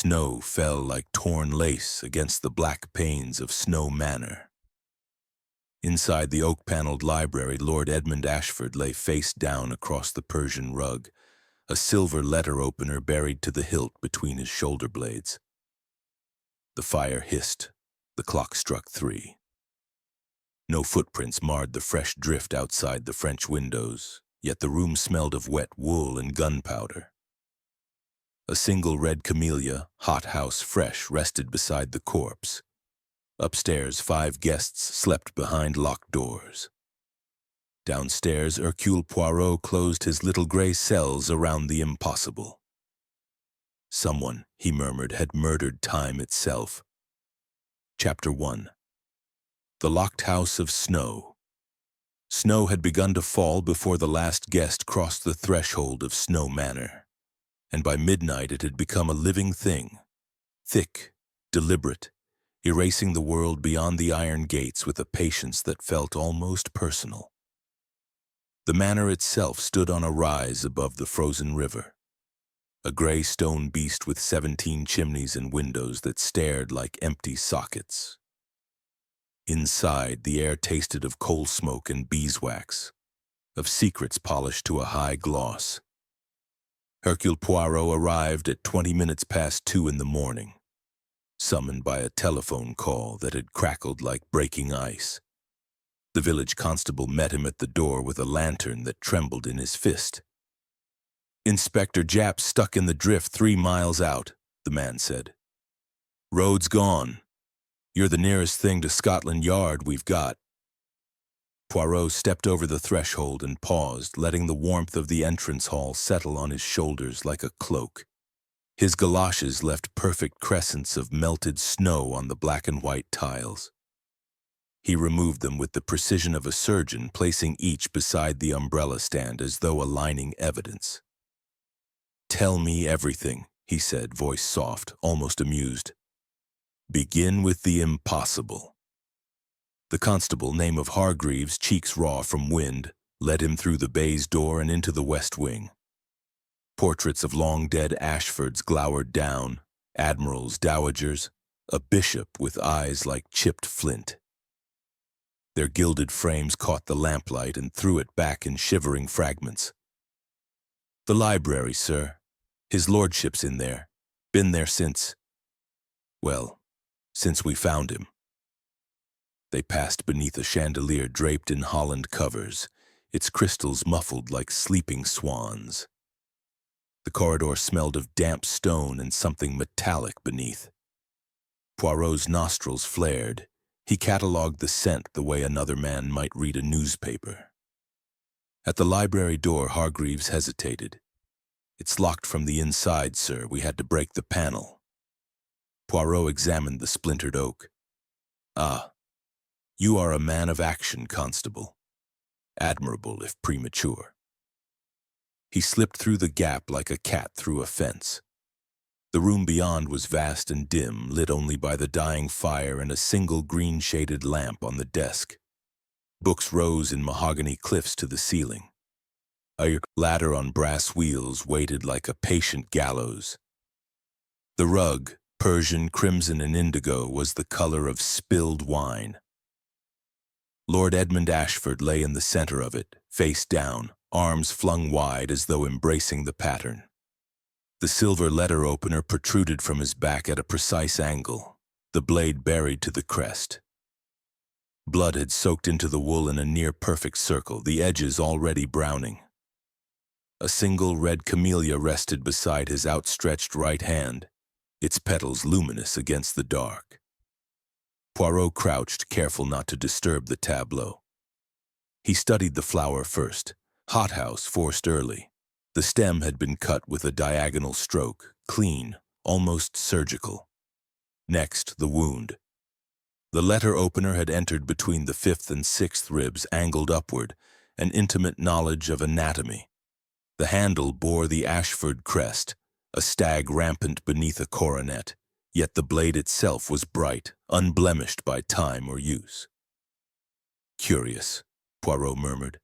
Snow fell like torn lace against the black panes of Snow Manor. Inside the oak-paneled library, Lord Edmund Ashford lay face down across the Persian rug, a silver letter opener buried to the hilt between his shoulder blades. The fire hissed. The clock struck 3. No footprints marred the fresh drift outside the French windows, yet the room smelled of wet wool and gunpowder. A single red camellia, hothouse fresh, rested beside the corpse. Upstairs, 5 guests slept behind locked doors. Downstairs, Hercule Poirot closed his little gray cells around the impossible. Someone, he murmured, had murdered time itself. Chapter 1. The Locked House of Snow. Snow had begun to fall before the last guest crossed the threshold of Snow Manor, and by midnight it had become a living thing, thick, deliberate, erasing the world beyond the iron gates with a patience that felt almost personal. The manor itself stood on a rise above the frozen river, a gray stone beast with 17 chimneys and windows that stared like empty sockets. Inside, the air tasted of coal smoke and beeswax, of secrets polished to a high gloss. Hercule Poirot arrived at 20 minutes past 2 in the morning, summoned by a telephone call that had crackled like breaking ice. The village constable met him at the door with a lantern that trembled in his fist. "Inspector Japp's stuck in the drift 3 miles out," the man said. "Road's gone. You're the nearest thing to Scotland Yard we've got." Poirot stepped over the threshold and paused, letting the warmth of the entrance hall settle on his shoulders like a cloak. His galoshes left perfect crescents of melted snow on the black and white tiles. He removed them with the precision of a surgeon, placing each beside the umbrella stand as though aligning evidence. "Tell me everything," he said, voice soft, almost amused. "Begin with the impossible." The constable, name of Hargreaves, cheeks raw from wind, led him through the baize door and into the west wing. Portraits of long-dead Ashfords glowered down, admirals, dowagers, a bishop with eyes like chipped flint. Their gilded frames caught the lamplight and threw it back in shivering fragments. "The library, sir. His lordship's in there. Been there since we found him." They passed beneath a chandelier draped in Holland covers, its crystals muffled like sleeping swans. The corridor smelled of damp stone and something metallic beneath. Poirot's nostrils flared. He catalogued the scent the way another man might read a newspaper. At the library door, Hargreaves hesitated. "It's locked from the inside, sir. We had to break the panel." Poirot examined the splintered oak. "Ah, you are a man of action, constable. Admirable, if premature." He slipped through the gap like a cat through a fence. The room beyond was vast and dim, lit only by the dying fire and a single green-shaded lamp on the desk. Books rose in mahogany cliffs to the ceiling. A ladder on brass wheels waited like a patient gallows. The rug, Persian, crimson, and indigo, was the color of spilled wine. Lord Edmund Ashford lay in the center of it, face down, arms flung wide as though embracing the pattern. The silver letter opener protruded from his back at a precise angle, the blade buried to the crest. Blood had soaked into the wool in a near-perfect circle, the edges already browning. A single red camellia rested beside his outstretched right hand, its petals luminous against the dark. Poirot crouched, careful not to disturb the tableau. He studied the flower first, hothouse forced early. The stem had been cut with a diagonal stroke, clean, almost surgical. Next, the wound. The letter opener had entered between the 5th and 6th ribs, angled upward, an intimate knowledge of anatomy. The handle bore the Ashford crest, a stag rampant beneath a coronet, yet the blade itself was bright, unblemished by time or use. "Curious," Poirot murmured.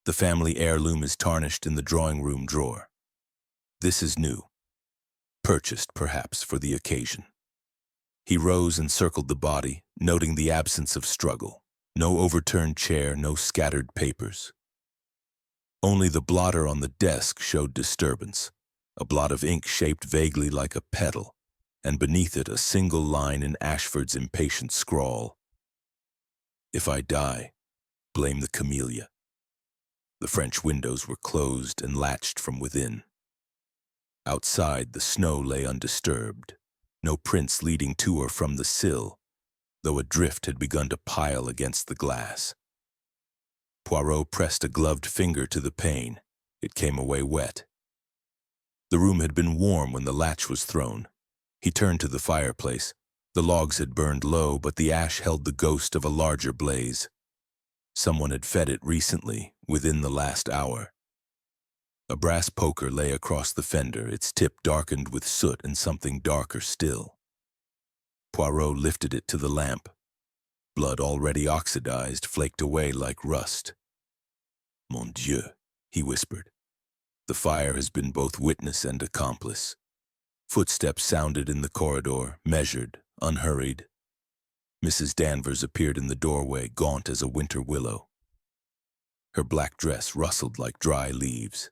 "The family heirloom is tarnished in the drawing-room drawer. This is new." purchased perhaps for the occasion. He rose and circled the body, noting the absence of struggle. No overturned chair, no scattered papers. Only the blotter on the desk showed disturbance, a blot of ink shaped vaguely like a petal, and beneath it a single line in Ashford's impatient scrawl. "If I die, blame the camellia." The French windows were closed and latched from within. Outside, the snow lay undisturbed, no prints leading to or from the sill, though a drift had begun to pile against the glass. Poirot pressed a gloved finger to the pane. It came away wet. The room had been warm when the latch was thrown. He turned to the fireplace. The logs had burned low, but the ash held the ghost of a larger blaze. Someone had fed it recently, within the last hour. A brass poker lay across the fender, its tip darkened with soot and something darker still. Poirot lifted it to the lamp. Blood already oxidized flaked away like rust. "Mon Dieu," he whispered. "The fire has been both witness and accomplice." Footsteps sounded in the corridor, measured, unhurried. Mrs. Danvers appeared in the doorway, gaunt as a winter willow. Her black dress rustled like dry leaves.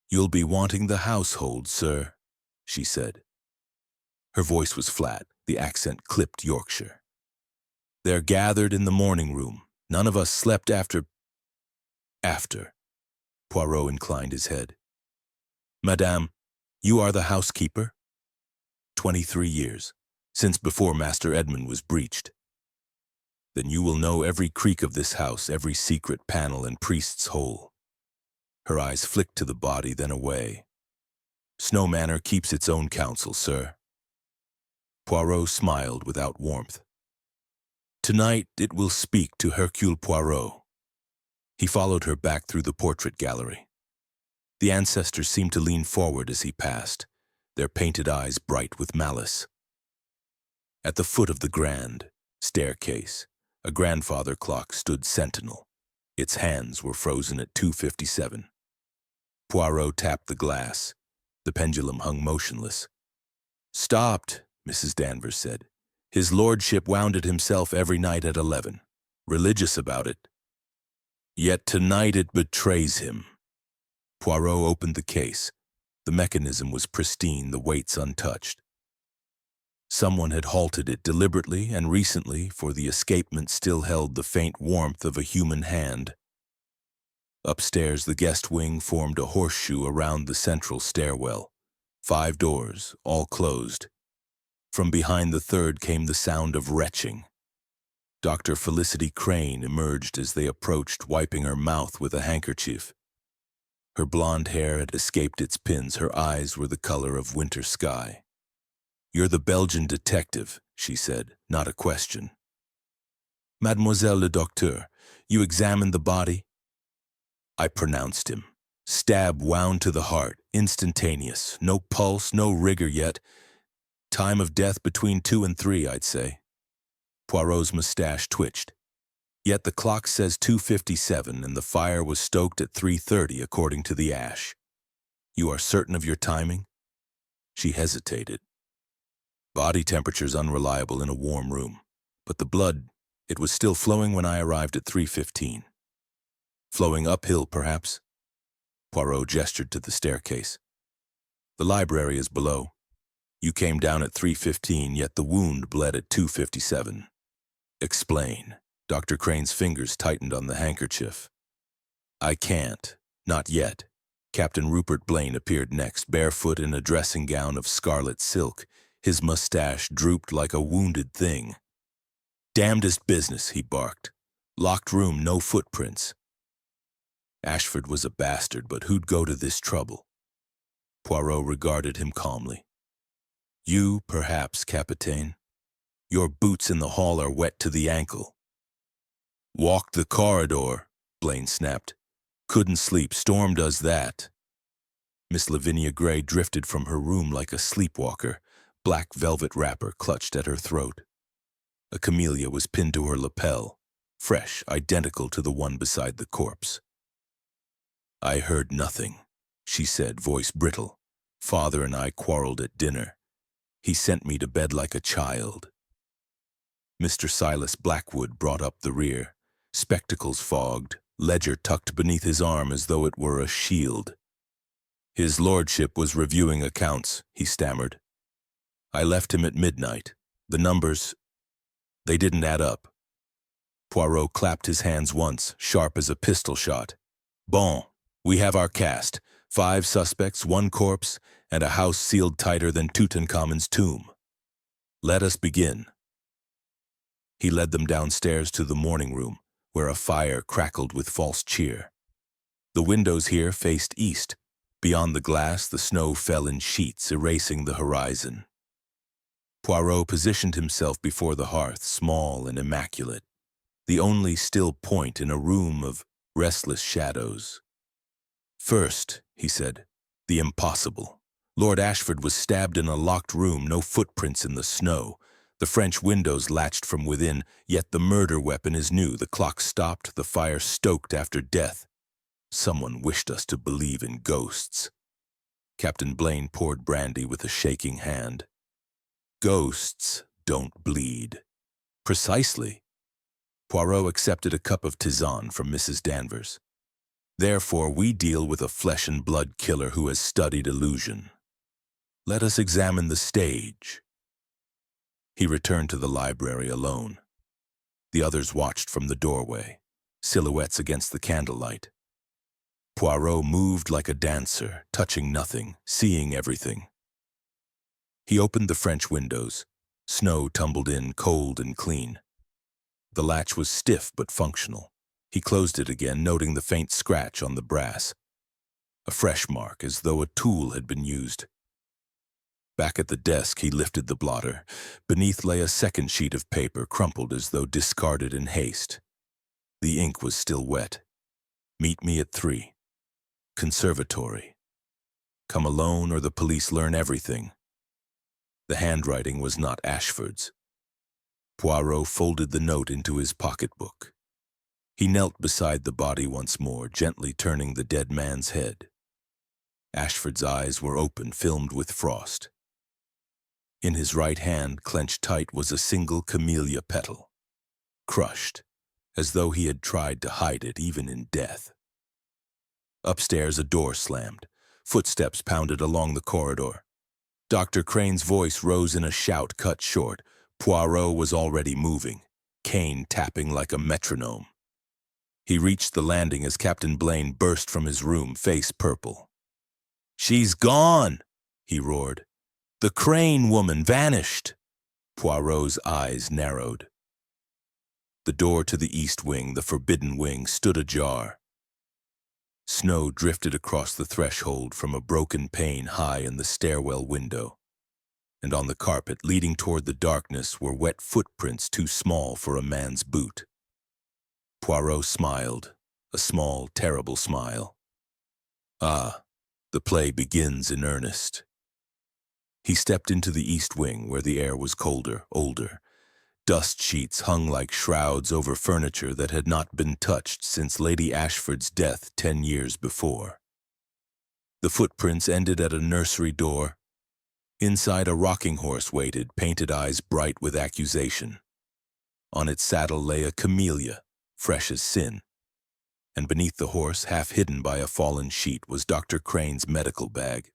"You'll be wanting the household, sir," she said. Her voice was flat, the accent clipped Yorkshire. "They're gathered in the morning room. None of us slept after. Poirot inclined his head. "Madame, you are the housekeeper?" 23 years, since before Master Edmund was breached. "Then you will know every creak of this house, every secret panel and priest's hole." Her eyes flicked to the body, then away. "Snow Manor keeps its own counsel, sir." Poirot smiled without warmth. "Tonight it will speak to Hercule Poirot." He followed her back through the portrait gallery. The ancestors seemed to lean forward as he passed, their painted eyes bright with malice. At the foot of the grand staircase, a grandfather clock stood sentinel. Its hands were frozen at 2:57. Poirot tapped the glass. The pendulum hung motionless. "Stopped," Mrs. Danvers said. "His lordship wound it himself every night at 11. Religious about it. Yet tonight it betrays him." Poirot opened the case. The mechanism was pristine, the weights untouched. Someone had halted it deliberately and recently, for the escapement still held the faint warmth of a human hand. Upstairs, the guest wing formed a horseshoe around the central stairwell. 5 doors, all closed. From behind the third came the sound of retching. Dr. Felicity Crane emerged as they approached, wiping her mouth with a handkerchief. Her blonde hair had escaped its pins, her eyes were the color of winter sky. "You're the Belgian detective," she said, not a question. "Mademoiselle le Docteur, you examined the body?" "I pronounced him. Stab wound to the heart, instantaneous, no pulse, no rigor yet. Time of death between 2 and 3, I'd say." Poirot's mustache twitched. "Yet the clock says 2:57 and the fire was stoked at 3:30 according to the ash. You are certain of your timing?" She hesitated. "Body temperature's unreliable in a warm room, but the blood, it was still flowing when I arrived at 3:15. Flowing uphill, perhaps?" Poirot gestured to the staircase. "The library is below. You came down at 3:15, yet the wound bled at 2:57. "Explain." Dr. Crane's fingers tightened on the handkerchief. "I can't. Not yet." Captain Rupert Blaine appeared next, barefoot in a dressing gown of scarlet silk. His mustache drooped like a wounded thing. "Damnedest business," he barked. "Locked room, no footprints." Ashford was a bastard, but who'd go to this trouble? Poirot regarded him calmly. "You, perhaps, Capitaine. Your boots in the hall are wet to the ankle." "Walked the corridor," Blaine snapped. "Couldn't sleep. Storm does that." Miss Lavinia Gray drifted from her room like a sleepwalker, black velvet wrapper clutched at her throat. A camellia was pinned to her lapel, fresh, identical to the one beside the corpse. "I heard nothing," she said, voice brittle. Father and I quarreled at dinner. He sent me to bed like a child. Mr. Silas Blackwood brought up the rear, spectacles fogged, ledger tucked beneath his arm as though it were a shield. His lordship was reviewing accounts, he stammered. I left him at midnight. The numbers, they didn't add up. Poirot clapped his hands once, sharp as a pistol shot. Bon, we have our cast. 5 suspects, 1 corpse, and a house sealed tighter than Tutankhamun's tomb. Let us begin. He led them downstairs to the morning room, where a fire crackled with false cheer. The windows here faced east. Beyond the glass, the snow fell in sheets, erasing the horizon. Poirot positioned himself before the hearth, small and immaculate, the only still point in a room of restless shadows. First, he said, the impossible. Lord Ashford was stabbed in a locked room, no footprints in the snow. The French windows latched from within, yet the murder weapon is new. The clock stopped, the fire stoked after death. Someone wished us to believe in ghosts. Captain Blaine poured brandy with a shaking hand. Ghosts don't bleed. Precisely. Poirot accepted a cup of tisane from Mrs. Danvers. Therefore, we deal with a flesh-and-blood killer who has studied illusion. Let us examine the stage. He returned to the library alone. The others watched from the doorway, silhouettes against the candlelight. Poirot moved like a dancer, touching nothing, seeing everything. He opened the French windows. Snow tumbled in, cold and clean. The latch was stiff but functional. He closed it again, noting the faint scratch on the brass. A fresh mark, as though a tool had been used. Back at the desk, he lifted the blotter. Beneath lay a second sheet of paper, crumpled as though discarded in haste. The ink was still wet. Meet me at 3. Conservatory. Come alone or the police learn everything. The handwriting was not Ashford's. Poirot folded the note into his pocketbook. He knelt beside the body once more, gently turning the dead man's head. Ashford's eyes were open, filmed with frost. In his right hand, clenched tight, was a single camellia petal, crushed, as though he had tried to hide it even in death. Upstairs, a door slammed. Footsteps pounded along the corridor. Dr. Crane's voice rose in a shout cut short. Poirot was already moving, cane tapping like a metronome. He reached the landing as Captain Blaine burst from his room, face purple. "She's gone!" he roared. "The Crane woman vanished!" Poirot's eyes narrowed. The door to the east wing, the forbidden wing, stood ajar. Snow drifted across the threshold from a broken pane high in the stairwell window, and on the carpet leading toward the darkness were wet footprints too small for a man's boot. Poirot smiled, a small, terrible smile. Ah, the play begins in earnest. He stepped into the east wing where the air was colder, older. Dust sheets hung like shrouds over furniture that had not been touched since Lady Ashford's death 10 years before. The footprints ended at a nursery door. Inside, a rocking horse waited, painted eyes bright with accusation. On its saddle lay a camellia, fresh as sin. And beneath the horse, half hidden by a fallen sheet, was Dr. Crane's medical bag.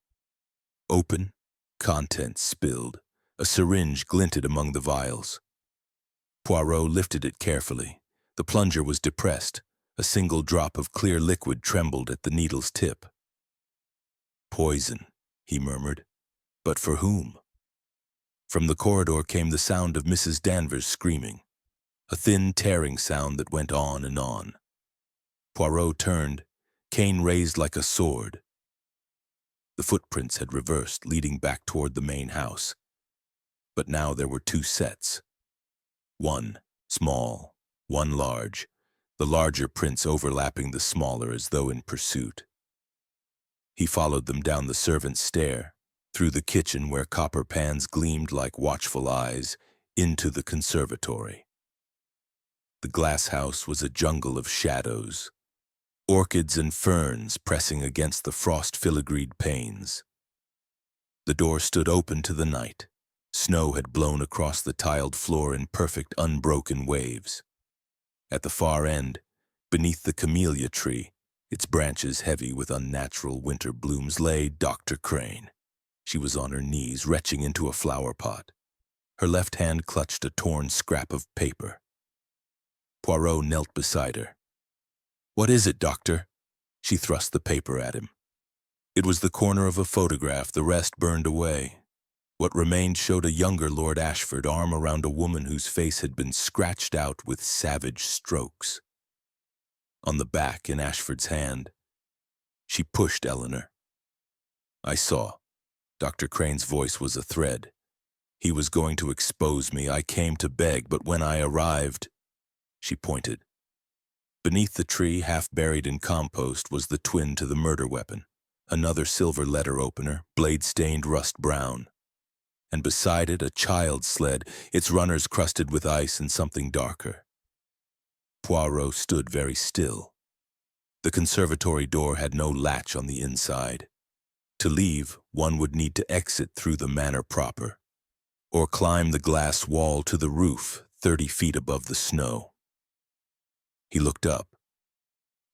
Open, contents spilled. A syringe glinted among the vials. Poirot lifted it carefully. The plunger was depressed. A single drop of clear liquid trembled at the needle's tip. Poison, he murmured. But for whom? From the corridor came the sound of Mrs. Danvers screaming, a thin, tearing sound that went on and on. Poirot turned, cane raised like a sword. The footprints had reversed, leading back toward the main house. But now there were 2 sets. One small, one large, the larger prints overlapping the smaller as though in pursuit. He followed them down the servants' stair, through the kitchen where copper pans gleamed like watchful eyes, into the conservatory. The glass house was a jungle of shadows, orchids and ferns pressing against the frost-filigreed panes. The door stood open to the night. Snow had blown across the tiled floor in perfect, unbroken waves. At the far end, beneath the camellia tree, its branches heavy with unnatural winter blooms, lay Dr. Crane. She was on her knees, retching into a flower pot. Her left hand clutched a torn scrap of paper. Poirot knelt beside her. "What is it, Doctor?" She thrust the paper at him. It was the corner of a photograph, the rest burned away. What remained showed a younger Lord Ashford, arm around a woman whose face had been scratched out with savage strokes. On the back, in Ashford's hand, she pushed Eleanor. I saw. Dr. Crane's voice was a thread. He was going to expose me. I came to beg, but when I arrived, she pointed. Beneath the tree, half buried in compost, was the twin to the murder weapon, another silver letter opener, blade-stained rust brown. And beside it, a child's sled, its runners crusted with ice and something darker. Poirot stood very still. The conservatory door had no latch on the inside. To leave, one would need to exit through the manor proper, or climb the glass wall to the roof 30 feet above the snow. He looked up.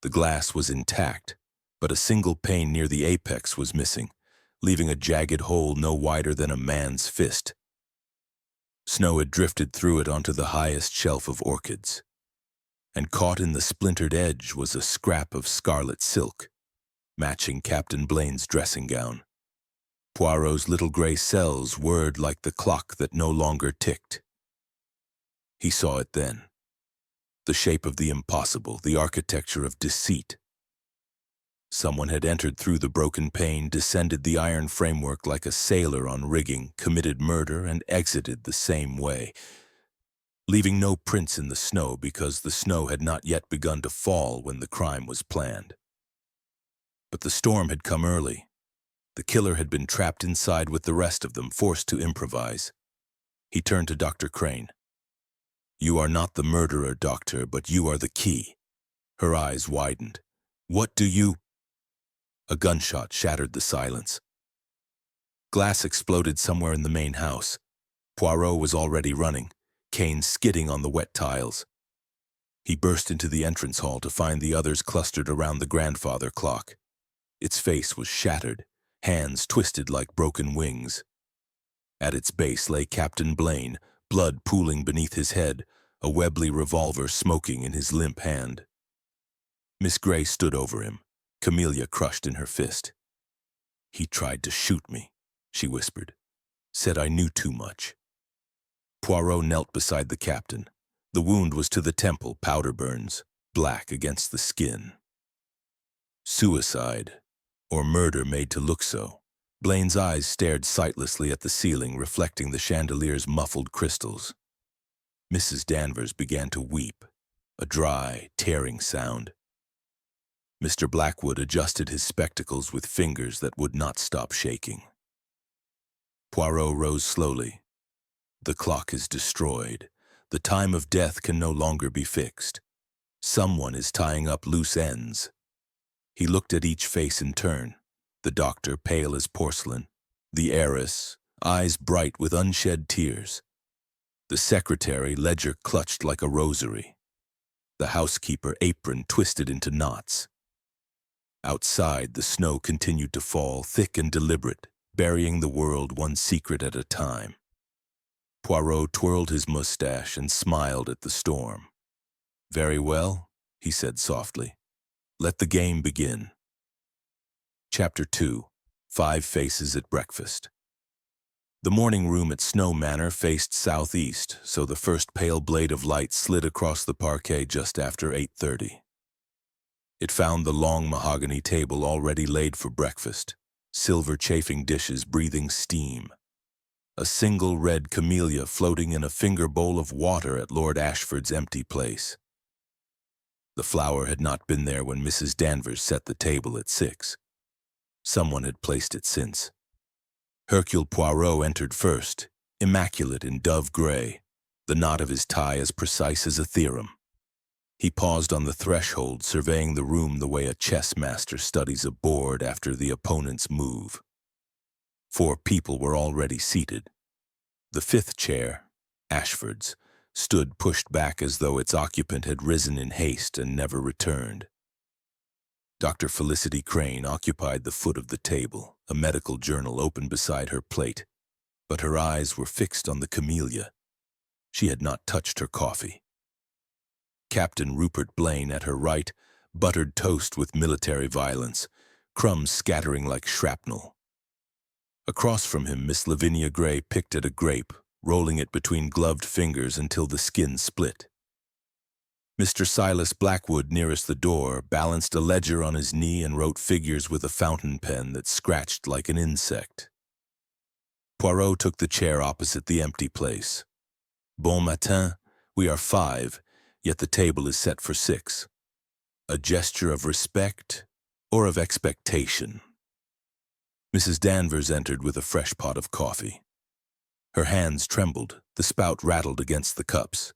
The glass was intact, but a single pane near the apex was missing, leaving a jagged hole no wider than a man's fist. Snow had drifted through it onto the highest shelf of orchids, and caught in the splintered edge was a scrap of scarlet silk, matching Captain Blaine's dressing gown. Poirot's little gray cells whirred like the clock that no longer ticked. He saw it then. The shape of the impossible, the architecture of deceit. Someone had entered through the broken pane, descended the iron framework like a sailor on rigging, committed murder, and exited the same way, leaving no prints in the snow because the snow had not yet begun to fall when the crime was planned. But the storm had come early. The killer had been trapped inside with the rest of them, forced to improvise. He turned to Dr. Crane. "You are not the murderer, Doctor, but you are the key." Her eyes widened. "What do you—" A gunshot shattered the silence. Glass exploded somewhere in the main house. Poirot was already running, cane skidding on the wet tiles. He burst into the entrance hall to find the others clustered around the grandfather clock. Its face was shattered, hands twisted like broken wings. At its base lay Captain Blaine, blood pooling beneath his head, a Webley revolver smoking in his limp hand. Miss Grey stood over him, camellia crushed in her fist. "He tried to shoot me," she whispered. "Said I knew too much." Poirot knelt beside the captain. The wound was to the temple, powder burns, black against the skin. Suicide, or murder made to look so. Blaine's eyes stared sightlessly at the ceiling, reflecting the chandelier's muffled crystals. Mrs. Danvers began to weep, a dry, tearing sound. Mr. Blackwood adjusted his spectacles with fingers that would not stop shaking. Poirot rose slowly. "The clock is destroyed. The time of death can no longer be fixed. Someone is tying up loose ends." He looked at each face in turn. The doctor, pale as porcelain. The heiress, eyes bright with unshed tears. The secretary, ledger clutched like a rosary. The housekeeper, apron twisted into knots. Outside, the snow continued to fall, thick and deliberate, burying the world one secret at a time. Poirot twirled his mustache and smiled at the storm. "Very well," he said softly. "Let the game begin." Chapter 2. 5 Faces at Breakfast. The morning room at Snow Manor faced southeast, so the first pale blade of light slid across the parquet just after 8:30. It found the long mahogany table already laid for breakfast, silver chafing dishes breathing steam. A single red camellia floating in a finger bowl of water at Lord Ashford's empty place. The flower had not been there when Mrs. Danvers set the table at 6. Someone had placed it since. Hercule Poirot entered first, immaculate in dove gray, the knot of his tie as precise as a theorem. He paused on the threshold, surveying the room the way a chess master studies a board after the opponent's move. 4 people were already seated. The 5th chair, Ashford's, stood pushed back as though its occupant had risen in haste and never returned. Dr. Felicity Crane occupied the foot of the table, a medical journal open beside her plate, but her eyes were fixed on the camellia. She had not touched her coffee. Captain Rupert Blaine at her right buttered toast with military violence, crumbs scattering like shrapnel. Across from him, Miss Lavinia Gray picked at a grape, rolling it between gloved fingers until the skin split. Mr. Silas Blackwood, nearest the door, balanced a ledger on his knee and wrote figures with a fountain pen that scratched like an insect. Poirot took the chair opposite the empty place. Bon matin, we are 5, yet the table is set for 6. A gesture of respect or of expectation? Mrs. Danvers entered with a fresh pot of coffee. Her hands trembled, the spout rattled against the cups.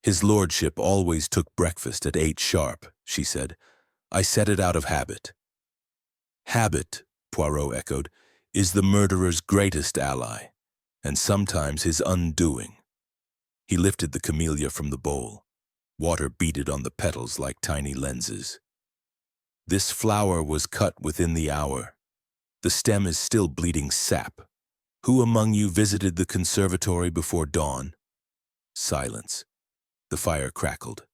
His lordship always took breakfast at 8 sharp, she said. I set it out of habit. Habit, Poirot echoed, is the murderer's greatest ally, and sometimes his undoing. He lifted the camellia from the bowl. Water beaded on the petals like tiny lenses. This flower was cut within the hour. The stem is still bleeding sap. Who among you visited the conservatory before dawn? Silence. The fire crackled.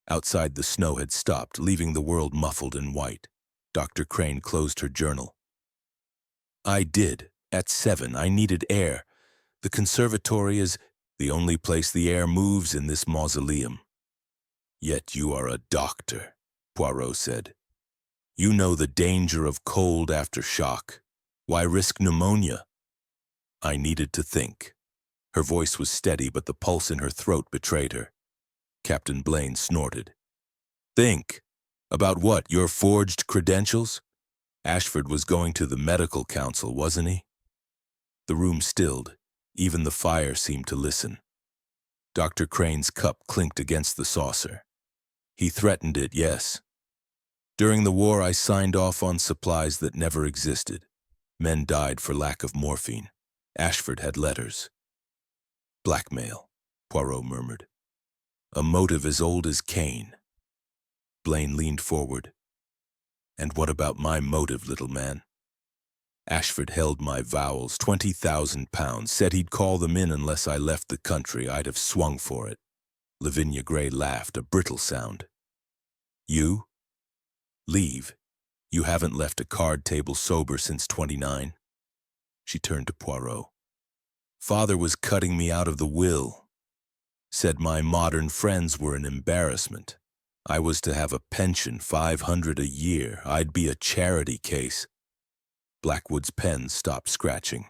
Outside, the snow had stopped, leaving the world muffled in white. Dr. Crane closed her journal. I did. At 7, I needed air. The conservatory is the only place the air moves in this mausoleum. Yet you are a doctor, Poirot said. You know the danger of cold after shock. Why risk pneumonia? I needed to think. Her voice was steady, but the pulse in her throat betrayed her. Captain Blaine snorted. Think? About what, your forged credentials? Ashford was going to the medical council, wasn't he? The room stilled. Even the fire seemed to listen. Dr. Crane's cup clinked against the saucer. He threatened it, yes. During the war, I signed off on supplies that never existed. Men died for lack of morphine. Ashford had letters. Blackmail, Poirot murmured. A motive as old as Cain. Blaine leaned forward. And what about my motive, little man? Ashford held my vowels, 20,000 pounds, said he'd call them in unless I left the country. I'd have swung for it. Lavinia Gray laughed, a brittle sound. You? Leave. You haven't left a card table sober since 29. She turned to Poirot. Father was cutting me out of the will. Said my modern friends were an embarrassment. I was to have a pension, 500 a year. I'd be a charity case. Blackwood's pen stopped scratching.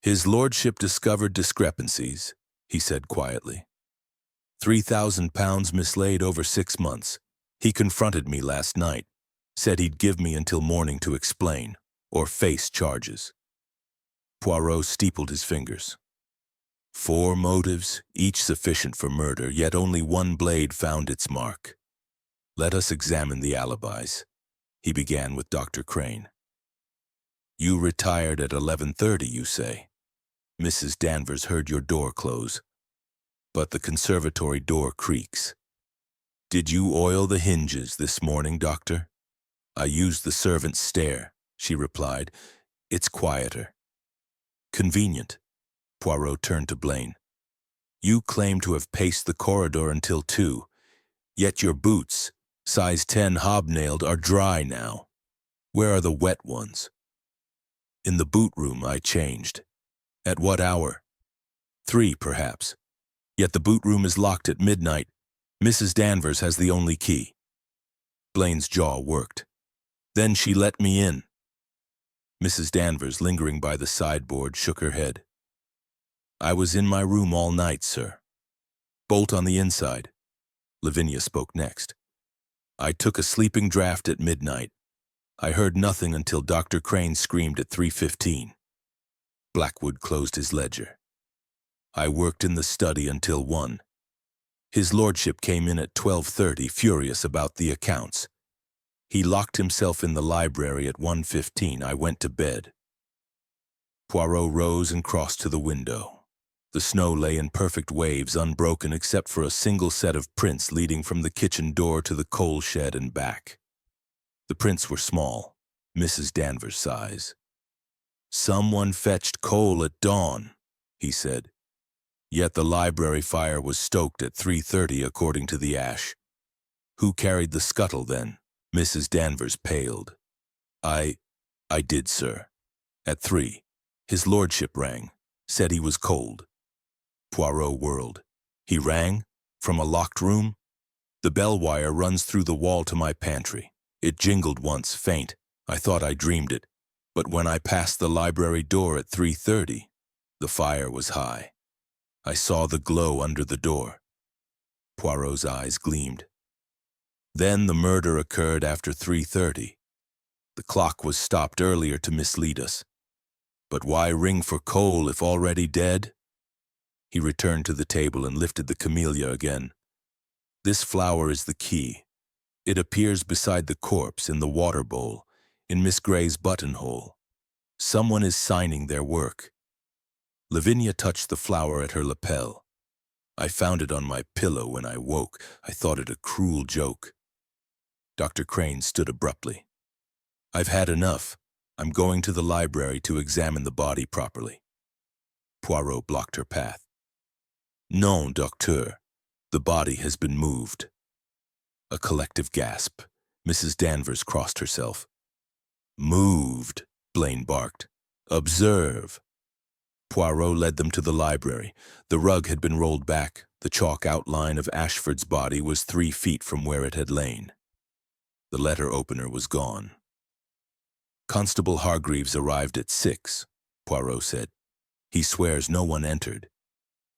His lordship discovered discrepancies, he said quietly. 3,000 pounds mislaid over 6 months. He confronted me last night, said he'd give me until morning to explain, or face charges. Poirot steepled his fingers. 4 motives, each sufficient for murder, yet only one blade found its mark. Let us examine the alibis. He began with Dr. Crane. You retired at 11:30, you say. Mrs. Danvers heard your door close. But the conservatory door creaks. Did you oil the hinges this morning, Doctor? I used the servant's stair, she replied. It's quieter. Convenient. Poirot turned to Blaine. You claim to have paced the corridor until 2, yet your boots, size 10 hobnailed, are dry now. Where are the wet ones? In the boot room I changed. At what hour? 3, perhaps. Yet the boot room is locked at midnight. Mrs. Danvers has the only key. Blaine's jaw worked. Then she let me in. Mrs. Danvers, lingering by the sideboard, shook her head. I was in my room all night, sir. Bolt on the inside. Lavinia spoke next. I took a sleeping draught at midnight. I heard nothing until Dr. Crane screamed at 3:15. Blackwood closed his ledger. I worked in the study until 1. His lordship came in at 12:30, furious about the accounts. He locked himself in the library at 1:15. I went to bed. Poirot rose and crossed to the window. The snow lay in perfect waves, unbroken except for a single set of prints leading from the kitchen door to the coal shed and back. The prints were small, Mrs. Danvers' size. "Someone fetched coal at dawn," he said. Yet the library fire was stoked at 3:30 according to the ash. "Who carried the scuttle then?" Mrs. Danvers paled. I did, sir. At 3. His lordship rang. Said he was cold." Poirot whirled. "He rang? From a locked room?" "The bell wire runs through the wall to my pantry. It jingled once, faint. I thought I dreamed it. But when I passed the library door at 3:30, the fire was high. I saw the glow under the door." Poirot's eyes gleamed. "Then the murder occurred after 3:30. The clock was stopped earlier to mislead us. But why ring for coal if already dead?" He returned to the table and lifted the camellia again. "This flower is the key. It appears beside the corpse in the water bowl, in Miss Gray's buttonhole. Someone is signing their work." Lavinia touched the flower at her lapel. "I found it on my pillow when I woke. I thought it a cruel joke." Dr. Crane stood abruptly. "I've had enough. I'm going to the library to examine the body properly." Poirot blocked her path. "Non, docteur. The body has been moved." A collective gasp. Mrs. Danvers crossed herself. "Moved," Blaine barked. "Observe." Poirot led them to the library. The rug had been rolled back. The chalk outline of Ashford's body was 3 feet from where it had lain. The letter opener was gone. "Constable Hargreaves arrived at 6, Poirot said. "He swears no one entered.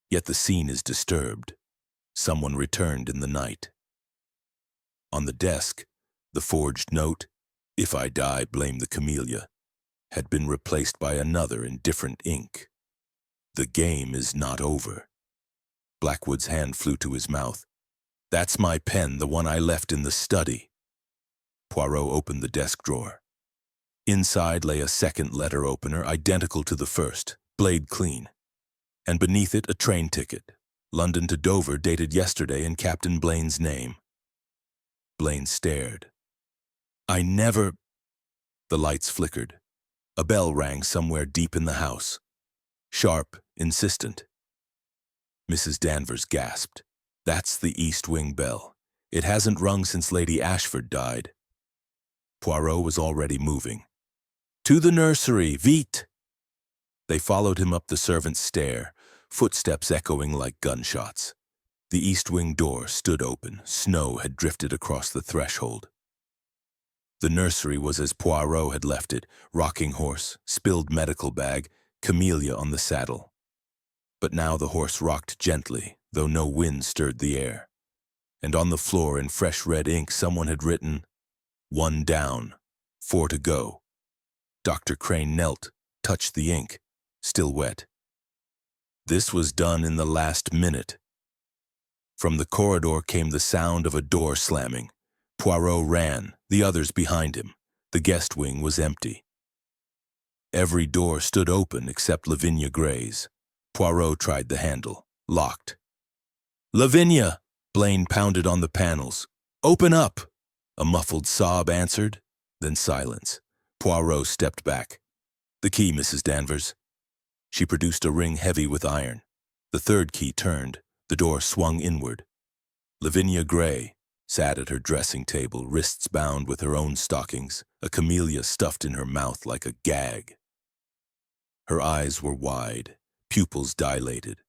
Yet the scene is disturbed. Someone returned in the night." On the desk, the forged note, "If I die, blame the camellia," had been replaced by another in different ink. "The game is not over." Blackwood's hand flew to his mouth. "That's my pen, the one I left in the study." Poirot opened the desk drawer. Inside lay a second letter opener identical to the first, blade clean. And beneath it a train ticket, London to Dover, dated yesterday in Captain Blaine's name. Blaine stared. "I never—" The lights flickered. A bell rang somewhere deep in the house. Sharp, insistent. Mrs. Danvers gasped. "That's the East Wing bell. It hasn't rung since Lady Ashford died." Poirot was already moving. "To the nursery, vite!" They followed him up the servants' stair, footsteps echoing like gunshots. The East Wing door stood open. Snow had drifted across the threshold. The nursery was as Poirot had left it, rocking horse, spilled medical bag, camellia on the saddle. But now the horse rocked gently, though no wind stirred the air. And on the floor in fresh red ink someone had written, "1 down, 4 to go." Dr. Crane knelt, touched the ink, still wet. This was done in the last minute. From the corridor came the sound of a door slamming. Poirot ran, the others behind him. The guest wing was empty. Every door stood open except Lavinia Gray's. Poirot tried the handle. Locked. "Lavinia!" Blaine pounded on the panels. "Open up!" A muffled sob answered, then silence. Poirot stepped back. "The key, Mrs. Danvers." She produced a ring heavy with iron. The third key turned. The door swung inward. Lavinia Gray sat at her dressing table, wrists bound with her own stockings, a camellia stuffed in her mouth like a gag. Her eyes were wide, pupils dilated.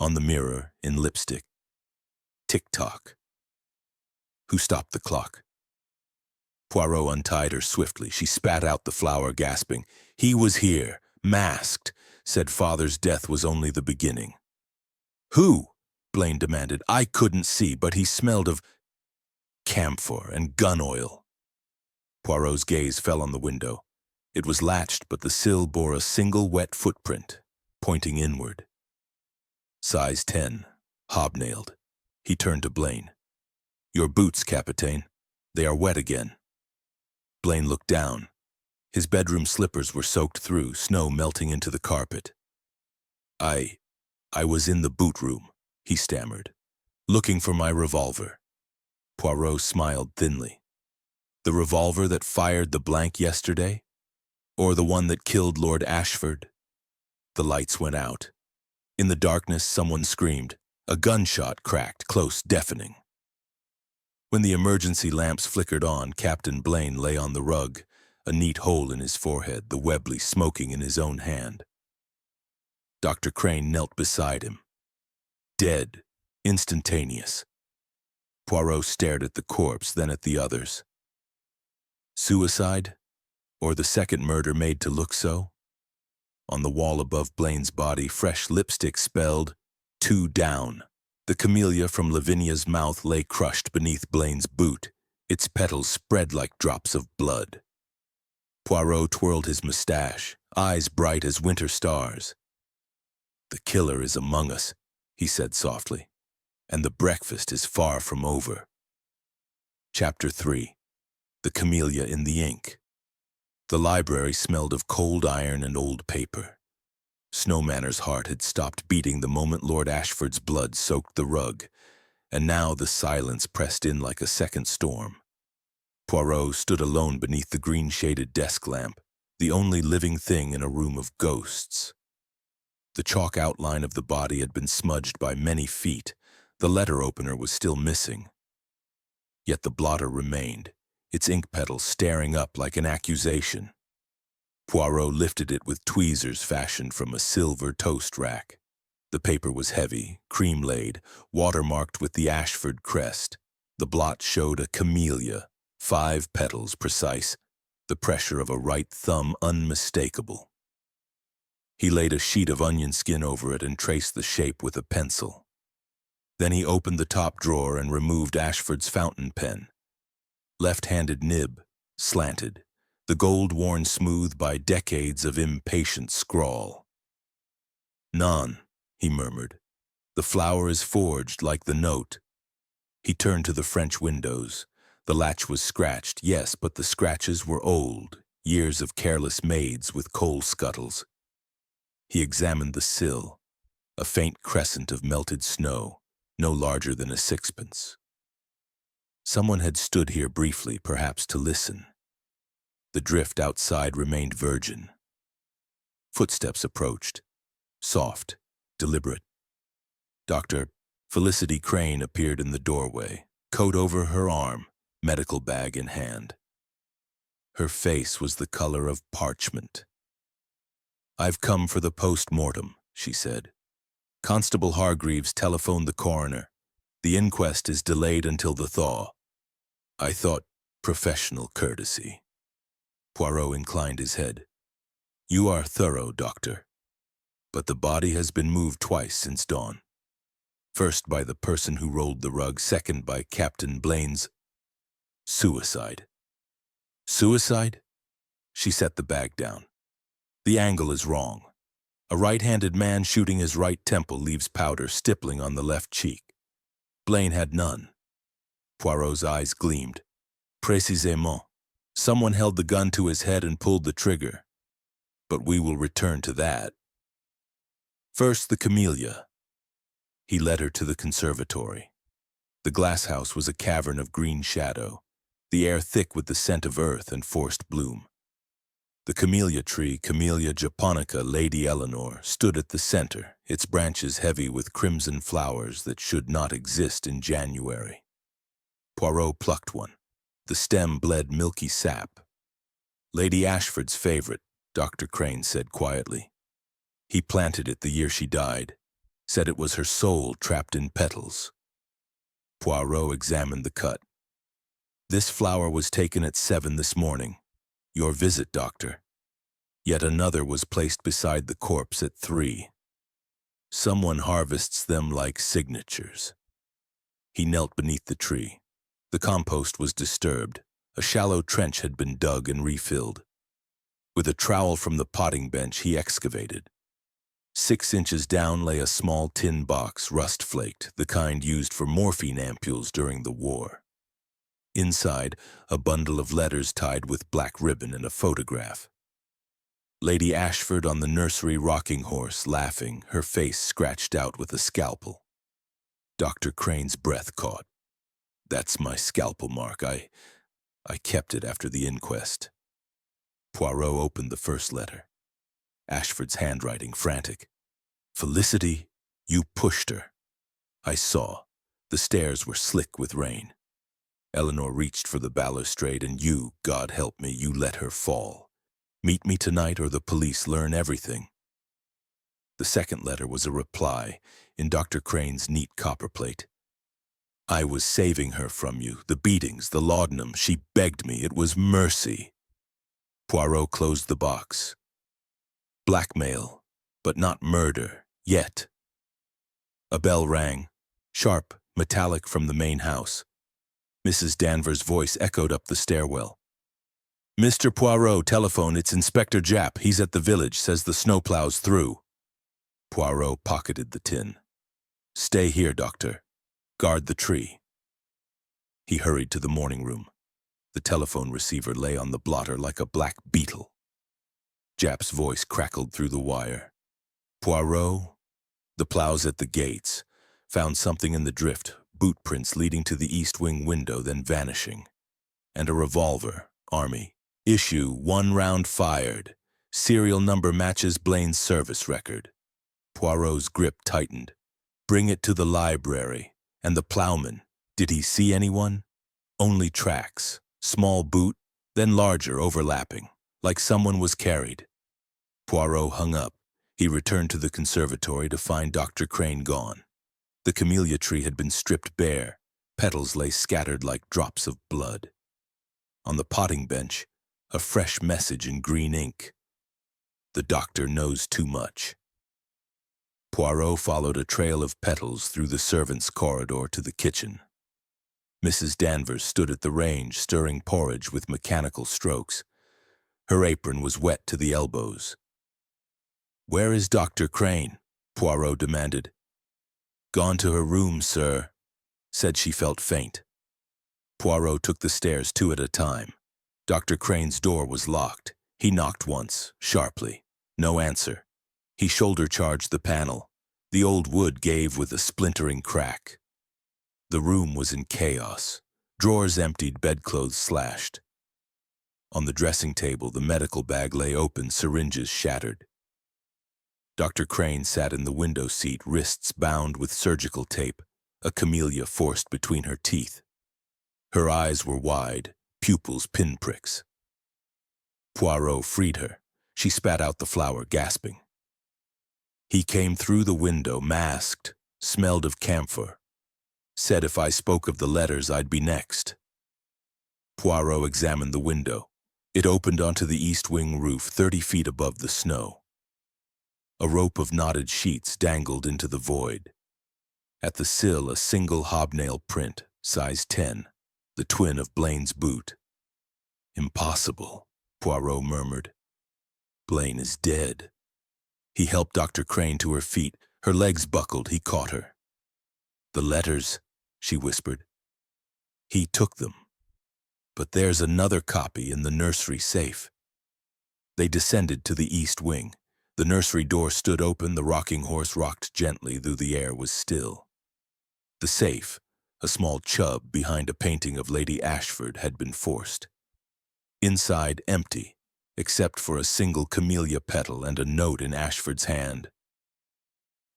On the mirror, in lipstick. Tick-tock. Who stopped the clock? Poirot untied her swiftly. She spat out the flower, gasping. "He was here, masked, said father's death was only the beginning." "Who?" Blaine demanded. "I couldn't see, but he smelled of camphor and gun oil." Poirot's gaze fell on the window. It was latched, but the sill bore a single wet footprint, pointing inward. Size 10, hobnailed. He turned to Blaine. "Your boots, Capitaine. They are wet again." Blaine looked down. His bedroom slippers were soaked through, snow melting into the carpet. I was in the boot room, he stammered, looking for my revolver. Poirot smiled thinly. The revolver that fired the blank yesterday? Or the one that killed Lord Ashford? The lights went out. In the darkness, someone screamed. A gunshot cracked, close, deafening. When the emergency lamps flickered on, Captain Blaine lay on the rug, a neat hole in his forehead, the Webley smoking in his own hand. Dr. Crane knelt beside him. Dead, instantaneous. Poirot stared at the corpse, then at the others. Suicide? Or the second murder made to look so? On the wall above Blaine's body, fresh lipstick spelled, 2 down. The camellia from Lavinia's mouth lay crushed beneath Blaine's boot, its petals spread like drops of blood. Poirot twirled his mustache, eyes bright as winter stars. The killer is among us, he said softly, and the breakfast is far from over. Chapter 3. The Camellia in the Ink. The library smelled of cold iron and old paper. Snow Manor's heart had stopped beating the moment Lord Ashford's blood soaked the rug, and now the silence pressed in like a second storm. Poirot stood alone beneath the green-shaded desk lamp, the only living thing in a room of ghosts. The chalk outline of the body had been smudged by many feet. The letter opener was still missing. Yet the blotter remained, its ink petals staring up like an accusation. Poirot lifted it with tweezers fashioned from a silver toast rack. The paper was heavy, cream-laid, watermarked with the Ashford crest. The blot showed a camellia, 5 petals precise, the pressure of a right thumb unmistakable. He laid a sheet of onion skin over it and traced the shape with a pencil. Then he opened the top drawer and removed Ashford's fountain pen. Left-handed nib, slanted, the gold worn smooth by decades of impatient scrawl. "Non," he murmured. "The flower is forged like the note." He turned to the French windows. The latch was scratched, yes, but the scratches were old, years of careless maids with coal scuttles. He examined the sill, a faint crescent of melted snow, no larger than a sixpence. Someone had stood here briefly, perhaps to listen. The drift outside remained virgin. Footsteps approached, soft, deliberate. Dr. Felicity Crane appeared in the doorway, coat over her arm, medical bag in hand. Her face was the color of parchment. "I've come for the post-mortem," she said. "Constable Hargreaves telephoned the coroner. The inquest is delayed until the thaw." I thought professional courtesy. Poirot inclined his head. "You are thorough, doctor. But the body has been moved twice since dawn. First by the person who rolled the rug, second by Captain Blaine's suicide." "Suicide?" She set the bag down. "The angle is wrong. A right-handed man shooting his right temple leaves powder stippling on the left cheek. Blaine had none." Poirot's eyes gleamed. "Précisément. Someone held the gun to his head and pulled the trigger. But we will return to that. First, the camellia." He led her to the conservatory. The glasshouse was a cavern of green shadow, the air thick with the scent of earth and forced bloom. The camellia tree, Camellia japonica, Lady Eleanor, stood at the center, its branches heavy with crimson flowers that should not exist in January. Poirot plucked one. The stem bled milky sap. "Lady Ashford's favorite," Dr. Crane said quietly. "He planted it the year she died, said it was her soul trapped in petals." Poirot examined the cut. "This flower was taken at 7 this morning. Your visit, doctor. Yet another was placed beside the corpse at 3. Someone harvests them like signatures." He knelt beneath the tree. The compost was disturbed. A shallow trench had been dug and refilled. With a trowel from the potting bench, he excavated. 6 inches down lay a small tin box, rust-flaked, the kind used for morphine ampules during the war. Inside, a bundle of letters tied with black ribbon and a photograph. Lady Ashford on the nursery rocking horse, laughing, her face scratched out with a scalpel. Dr. Crane's breath caught. That's my scalpel mark. I kept it after the inquest. Poirot opened the first letter. Ashford's handwriting frantic. Felicity, you pushed her. I saw. The stairs were slick with rain. Eleanor reached for the balustrade and you, God help me, you let her fall. Meet me tonight or the police learn everything. The second letter was a reply in Dr. Crane's neat copperplate. I was saving her from you, the beatings, the laudanum. She begged me. It was mercy. Poirot closed the box. Blackmail, but not murder, yet. A bell rang, sharp, metallic from the main house. Mrs. Danvers' voice echoed up the stairwell. Mr. Poirot, telephone, it's Inspector Japp. He's at the village, says the snowplow's through. Poirot pocketed the tin. Stay here, doctor. Guard the tree. He hurried to the morning room. The telephone receiver lay on the blotter like a black beetle. Japp's voice crackled through the wire. Poirot? The plows at the gates. Found something in the drift, boot prints leading to the east wing window, then vanishing. And a revolver, Army. Issue, 1 round fired. Serial number matches Blaine's service record. Poirot's grip tightened. Bring it to the library. And the plowman, did he see anyone? Only tracks. Small boot, then larger overlapping, like someone was carried. Poirot hung up. He returned to the conservatory to find Dr. Crane gone. The camellia tree had been stripped bare. Petals lay scattered like drops of blood. On the potting bench, a fresh message in green ink. The doctor knows too much. Poirot followed a trail of petals through the servants' corridor to the kitchen. Mrs. Danvers stood at the range, stirring porridge with mechanical strokes. Her apron was wet to the elbows. Where is Dr. Crane? Poirot demanded. Gone to her room, sir, said she felt faint. Poirot took the stairs 2 at a time. Dr. Crane's door was locked. He knocked once, sharply. No answer. He shoulder-charged the panel. The old wood gave with a splintering crack. The room was in chaos. Drawers emptied, bedclothes slashed. On the dressing table, the medical bag lay open, syringes shattered. Dr. Crane sat in the window seat, wrists bound with surgical tape, a camellia forced between her teeth. Her eyes were wide, pupils pinpricks. Poirot freed her. She spat out the flour, gasping. He came through the window, masked, smelled of camphor. Said if I spoke of the letters, I'd be next. Poirot examined the window. It opened onto the east wing roof, 30 feet above the snow. A rope of knotted sheets dangled into the void. At the sill, a single hobnail print, size 10, the twin of Blaine's boot. Impossible, Poirot murmured. Blaine is dead. He helped Dr. Crane to her feet. Her legs buckled. He caught her. The letters, she whispered. He took them. But there's another copy in the nursery safe. They descended to the east wing. The nursery door stood open. The rocking horse rocked gently, though the air was still. The safe, a small chub behind a painting of Lady Ashford, had been forced. Inside, empty, except for a single camellia petal and a note in Ashford's hand.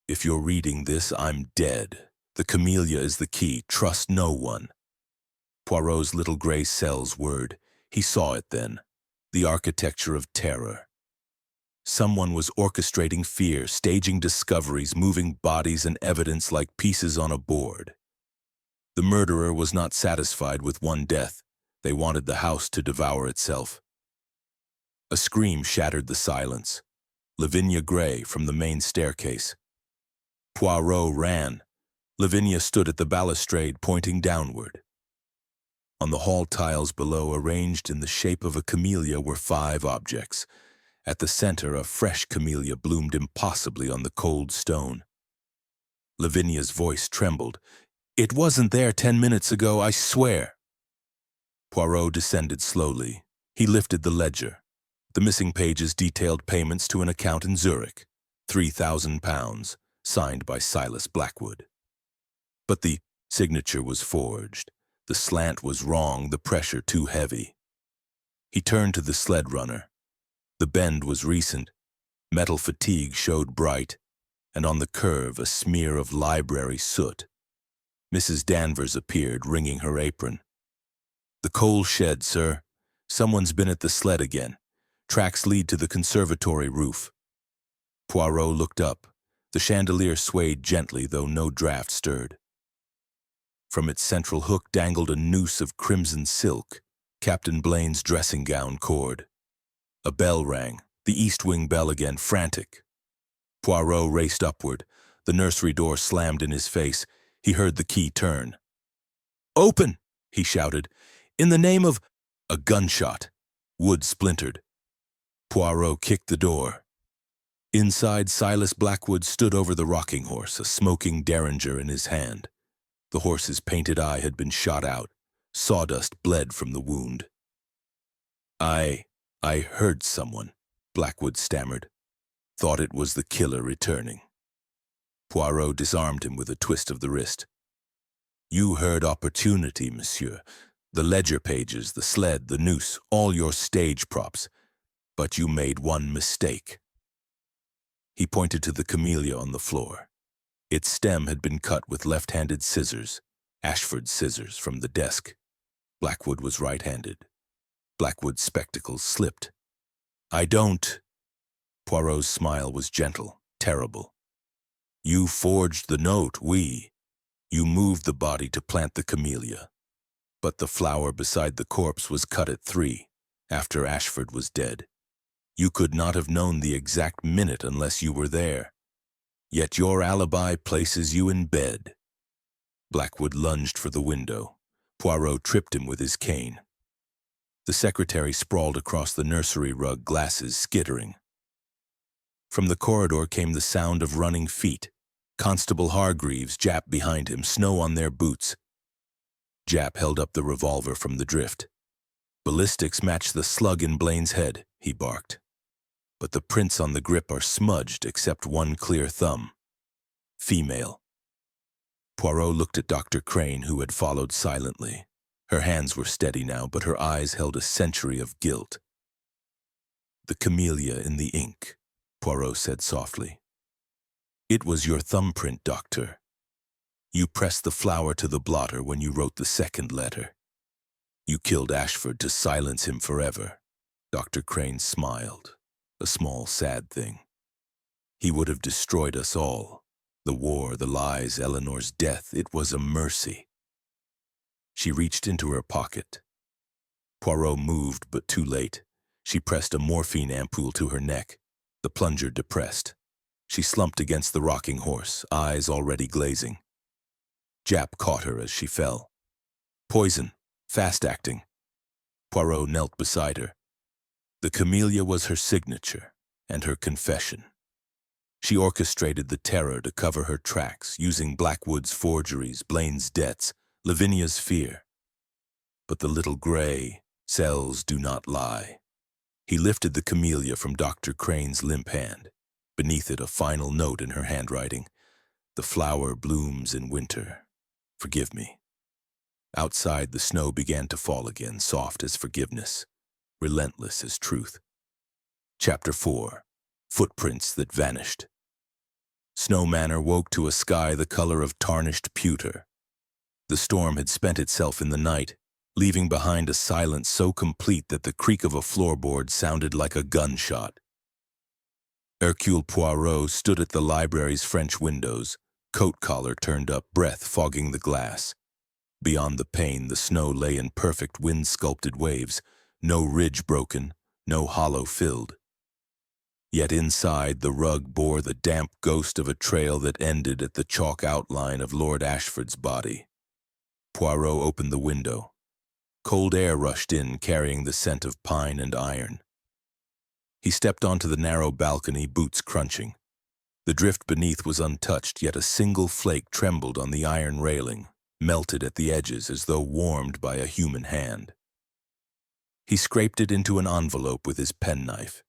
If you're reading this, I'm dead. The camellia is the key. Trust no one. Poirot's little gray cells whirred. He saw it then. The architecture of terror. Someone was orchestrating fear, staging discoveries, moving bodies and evidence like pieces on a board. The murderer was not satisfied with one death. They wanted the house to devour itself. A scream shattered the silence. Lavinia Gray from the main staircase. Poirot ran. Lavinia stood at the balustrade, pointing downward. On the hall tiles below, arranged in the shape of a camellia, were 5 objects. At the center, a fresh camellia bloomed impossibly on the cold stone. Lavinia's voice trembled. It wasn't there 10 minutes ago, I swear. Poirot descended slowly. He lifted the ledger. The missing pages detailed payments to an account in Zurich, £3,000, signed by Silas Blackwood. But the signature was forged. The slant was wrong, the pressure too heavy. He turned to the sled runner. The bend was recent. Metal fatigue showed bright, and on the curve a smear of library soot. Mrs. Danvers appeared, wringing her apron. "The coal shed, sir. Someone's been at the sled again. Tracks lead to the conservatory roof." Poirot looked up. The chandelier swayed gently, though no draft stirred. From its central hook dangled a noose of crimson silk, Captain Blaine's dressing gown cord. A bell rang, the east wing bell again, frantic. Poirot raced upward. The nursery door slammed in his face. He heard the key turn. "Open!" he shouted. "In the name of—" A gunshot. Wood splintered. Poirot kicked the door. Inside, Silas Blackwood stood over the rocking horse, a smoking derringer in his hand. The horse's painted eye had been shot out. Sawdust bled from the wound. I heard someone," Blackwood stammered. "Thought it was the killer returning." Poirot disarmed him with a twist of the wrist. "You heard opportunity, monsieur. The ledger pages, the sled, the noose, all your stage props. But you made one mistake." He pointed to the camellia on the floor. Its stem had been cut with left-handed scissors, Ashford's scissors, from the desk. Blackwood was right-handed. Blackwood's spectacles slipped. "I don't—" Poirot's smile was gentle, terrible. "You forged the note, oui. You moved the body to plant the camellia. But the flower beside the corpse was cut at 3, after Ashford was dead. You could not have known the exact minute unless you were there. Yet your alibi places you in bed." Blackwood lunged for the window. Poirot tripped him with his cane. The secretary sprawled across the nursery rug, glasses skittering. From the corridor came the sound of running feet. Constable Hargreaves, Japp behind him, snow on their boots. Japp held up the revolver from the drift. "Ballistics match the slug in Blaine's head," he barked. "But the prints on the grip are smudged except one clear thumb. Female." Poirot looked at Dr. Crane, who had followed silently. Her hands were steady now, but her eyes held a century of guilt. "The camellia in the ink," Poirot said softly. "It was your thumbprint, Doctor. You pressed the flower to the blotter when you wrote the second letter. You killed Ashford to silence him forever." Dr. Crane smiled, a small, sad thing. "He would have destroyed us all. The war, the lies, Eleanor's death, it was a mercy." She reached into her pocket. Poirot moved, but too late. She pressed a morphine ampoule to her neck, the plunger depressed. She slumped against the rocking horse, eyes already glazing. Japp caught her as she fell. "Poison, fast-acting." Poirot knelt beside her. The camellia was her signature and her confession. She orchestrated the terror to cover her tracks, using Blackwood's forgeries, Blaine's debts, Lavinia's fear. But the little gray cells do not lie. He lifted the camellia from Dr. Crane's limp hand. Beneath it, a final note in her handwriting. "The flower blooms in winter. Forgive me." Outside, the snow began to fall again, soft as forgiveness, relentless as truth. Chapter 4. Footprints that vanished. Snow Manor woke to a sky the color of tarnished pewter. The storm had spent itself in the night, leaving behind a silence so complete that the creak of a floorboard sounded like a gunshot. Hercule Poirot stood at the library's French windows, coat collar turned up, breath fogging the glass. Beyond the pane, the snow lay in perfect wind-sculpted waves, no ridge broken, no hollow filled. Yet inside, the rug bore the damp ghost of a trail that ended at the chalk outline of Lord Ashford's body. Poirot opened the window. Cold air rushed in, carrying the scent of pine and iron. He stepped onto the narrow balcony, boots crunching. The drift beneath was untouched, yet a single flake trembled on the iron railing, melted at the edges as though warmed by a human hand. He scraped it into an envelope with his penknife.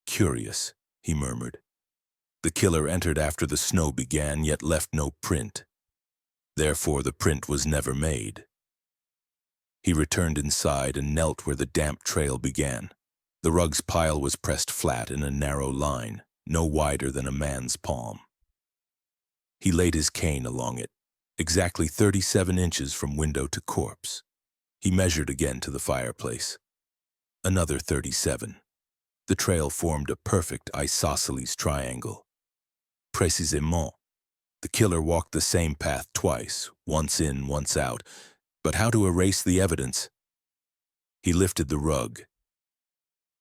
"Curious," he murmured. "The killer entered after the snow began, yet left no print. Therefore the print was never made." He returned inside and knelt where the damp trail began. The rug's pile was pressed flat in a narrow line, no wider than a man's palm. He laid his cane along it, exactly 37 inches from window to corpse. He measured again to the fireplace. Another 37. The trail formed a perfect isosceles triangle. Précisément. The killer walked the same path twice, once in, once out. But how to erase the evidence? He lifted the rug.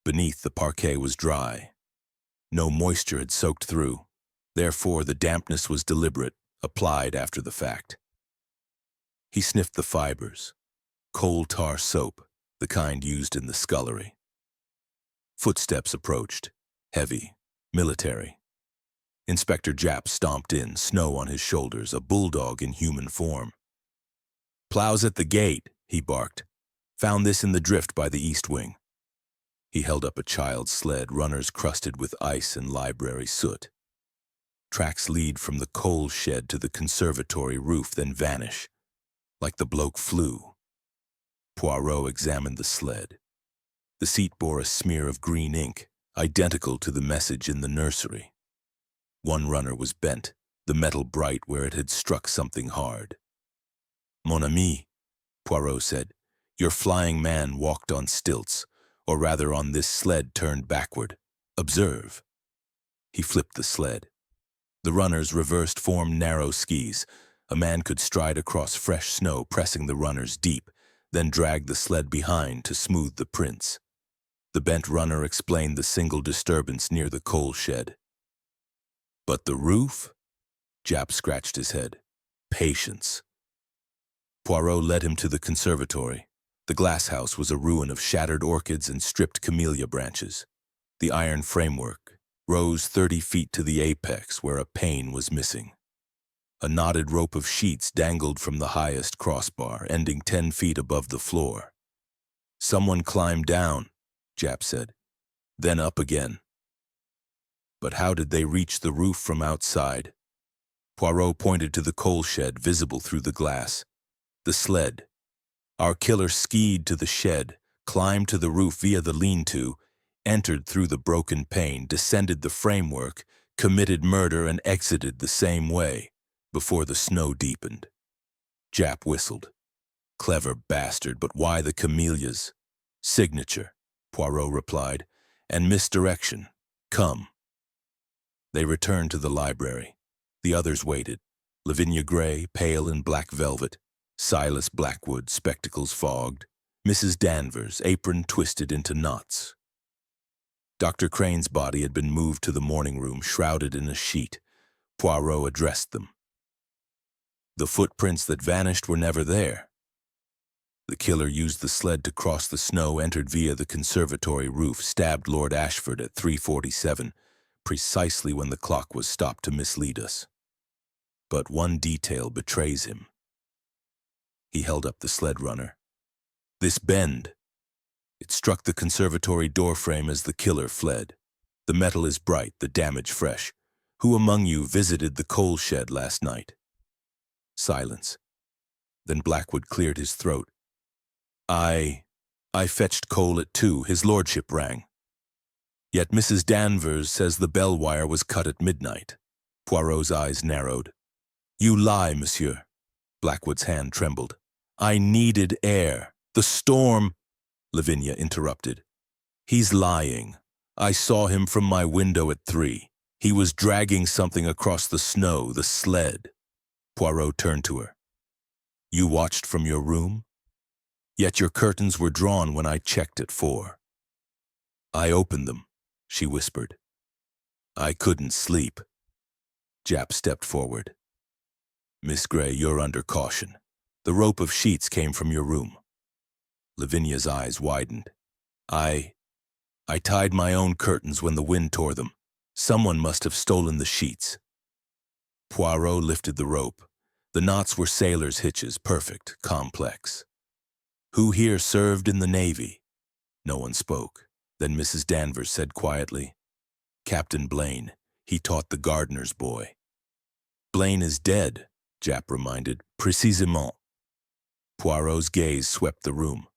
Beneath, the parquet was dry. No moisture had soaked through. Therefore, the dampness was deliberate, applied after the fact. He sniffed the fibers. Coal tar soap, the kind used in the scullery. Footsteps approached, heavy, military. Inspector Japp stomped in, snow on his shoulders, a bulldog in human form. "Plows at the gate," he barked. "Found this in the drift by the east wing." He held up a child's sled, runners crusted with ice and library soot. Tracks lead from the coal shed to the conservatory roof, then vanish, like the bloke flew. Poirot examined the sled. The seat bore a smear of green ink, identical to the message in the nursery. One runner was bent, the metal bright where it had struck something hard. "Mon ami," Poirot said, "your flying man walked on stilts, or rather on this sled turned backward. Observe." He flipped the sled. The runners reversed formed narrow skis. A man could stride across fresh snow, pressing the runners deep, then drag the sled behind to smooth the prints. The bent runner explained the single disturbance near the coal shed. "But the roof?" Japp scratched his head. "Patience." Poirot led him to the conservatory. The glass house was a ruin of shattered orchids and stripped camellia branches. The iron framework rose 30 feet to the apex where a pane was missing. A knotted rope of sheets dangled from the highest crossbar, ending 10 feet above the floor. "Someone climbed down," Japp said, "then up again." But how did they reach the roof from outside? Poirot pointed to the coal shed visible through the glass. "The sled. Our killer skied to the shed, climbed to the roof via the lean-to, entered through the broken pane, descended the framework, committed murder, and exited the same way, before the snow deepened." Japp whistled. "Clever bastard, but why the camellias?" "Signature," Poirot replied, "and misdirection. Come." They returned to the library. The others waited. Lavinia Gray, pale in black velvet. Silas Blackwood, spectacles fogged. Mrs. Danvers, apron twisted into knots. Dr. Crane's body had been moved to the morning room, shrouded in a sheet. Poirot addressed them. "The footprints that vanished were never there. The killer used the sled to cross the snow, entered via the conservatory roof, stabbed Lord Ashford at 3:47, precisely when the clock was stopped to mislead us. But one detail betrays him." He held up the sled runner. "This bend. It struck the conservatory doorframe as the killer fled. The metal is bright, the damage fresh. Who among you visited the coal shed last night?" Silence. Then Blackwood cleared his throat. I fetched coal at 2, his lordship rang. Yet Mrs. Danvers says the bell wire was cut at midnight." Poirot's eyes narrowed. "You lie, monsieur." Blackwood's hand trembled. "I needed air. The storm—" Lavinia interrupted. "He's lying. I saw him from my window at 3. He was dragging something across the snow, the sled." Poirot turned to her. "You watched from your room? Yet your curtains were drawn when I checked at 4. "I opened them," she whispered. "I couldn't sleep." Japp stepped forward. "Miss Gray, you're under caution. The rope of sheets came from your room." Lavinia's eyes widened. I tied my own curtains when the wind tore them. Someone must have stolen the sheets." Poirot lifted the rope. The knots were sailors' hitches, perfect, complex. "Who here served in the Navy?" No one spoke. Then Mrs. Danvers said quietly, "Captain Blaine, he taught the gardener's boy." "Blaine is dead," Jap reminded. "Précisément." Poirot's gaze swept the room.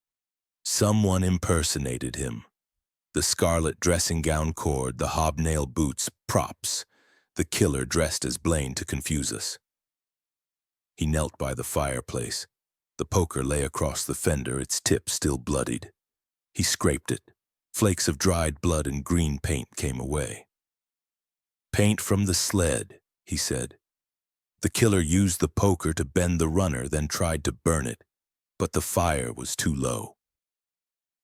Someone impersonated him. The scarlet dressing gown cord, the hobnail boots, props. The killer dressed as Blaine to confuse us. He knelt by the fireplace. The poker lay across the fender, its tip still bloodied. He scraped it. Flakes of dried blood and green paint came away. "Paint from the sled," he said. "The killer used the poker to bend the runner, then tried to burn it, but the fire was too low."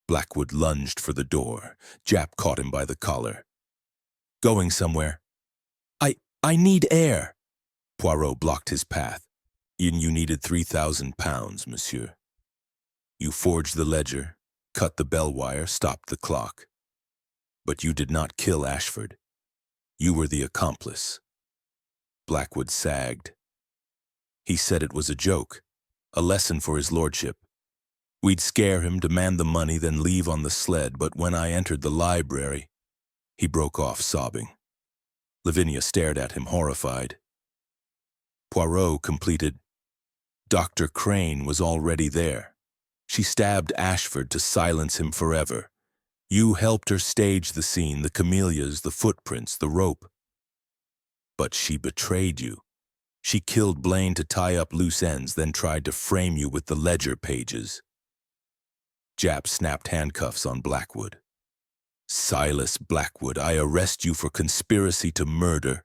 Blackwood lunged for the door. Jap caught him by the collar. "Going somewhere?" I need air." Poirot blocked his path. "You needed 3,000 pounds, monsieur. You forged the ledger, cut the bell wire, stopped the clock. But you did not kill Ashford. You were the accomplice." Blackwood sagged. "He said it was a joke, a lesson for his lordship. We'd scare him, demand the money, then leave on the sled, but when I entered the library..." He broke off, sobbing. Lavinia stared at him, horrified. Poirot completed, "Dr. Crane was already there. She stabbed Ashford to silence him forever. You helped her stage the scene, the camellias, the footprints, the rope. But she betrayed you. She killed Blaine to tie up loose ends, then tried to frame you with the ledger pages." Jap snapped handcuffs on Blackwood. "Silas Blackwood, I arrest you for conspiracy to murder."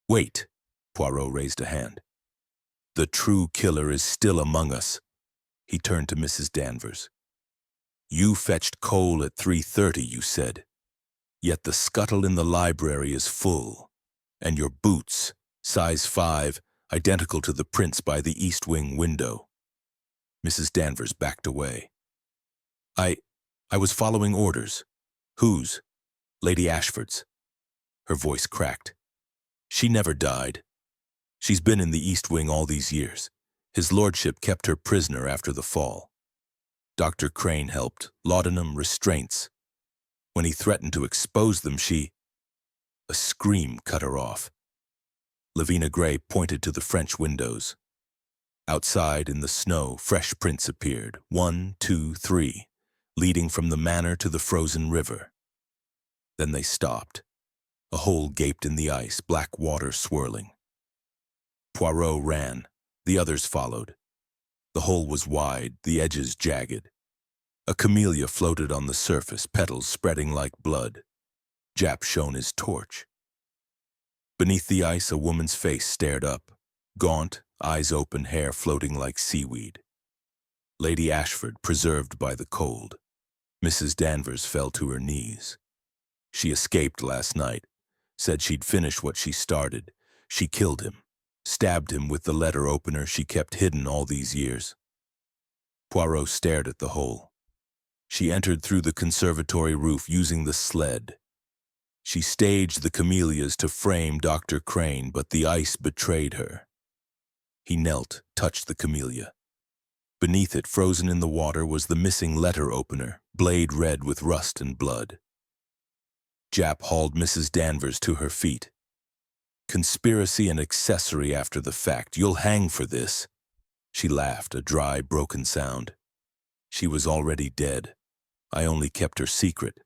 "Wait," Poirot raised a hand. "The true killer is still among us." He turned to Mrs. Danvers. "You fetched coal at 3:30, you said. Yet the scuttle in the library is full. And your boots, size 5, identical to the prints by the east wing window." Mrs. Danvers backed away. I was following orders." "Whose?" "Lady Ashford's." Her voice cracked. "She never died. She's been in the East Wing all these years. His lordship kept her prisoner after the fall. Dr. Crane helped, laudanum, restraints. When he threatened to expose them, she..." A scream cut her off. Lavina Gray pointed to the French windows. Outside, in the snow, fresh prints appeared, 1, 2, 3, leading from the manor to the frozen river. Then they stopped. A hole gaped in the ice, black water swirling. Poirot ran. The others followed. The hole was wide, the edges jagged. A camellia floated on the surface, petals spreading like blood. Jap shone his torch. Beneath the ice, a woman's face stared up. Gaunt, eyes open, hair floating like seaweed. Lady Ashford, preserved by the cold. Mrs. Danvers fell to her knees. "She escaped last night. Said she'd finish what she started. She killed him. Stabbed him with the letter opener she kept hidden all these years." Poirot stared at the hole. "She entered through the conservatory roof using the sled. She staged the camellias to frame Dr. Crane, but the ice betrayed her." He knelt, touched the camellia. Beneath it, frozen in the water, was the missing letter opener, blade red with rust and blood. Jap hauled Mrs. Danvers to her feet. "Conspiracy and accessory after the fact. You'll hang for this." She laughed, a dry, broken sound. "She was already dead. I only kept her secret."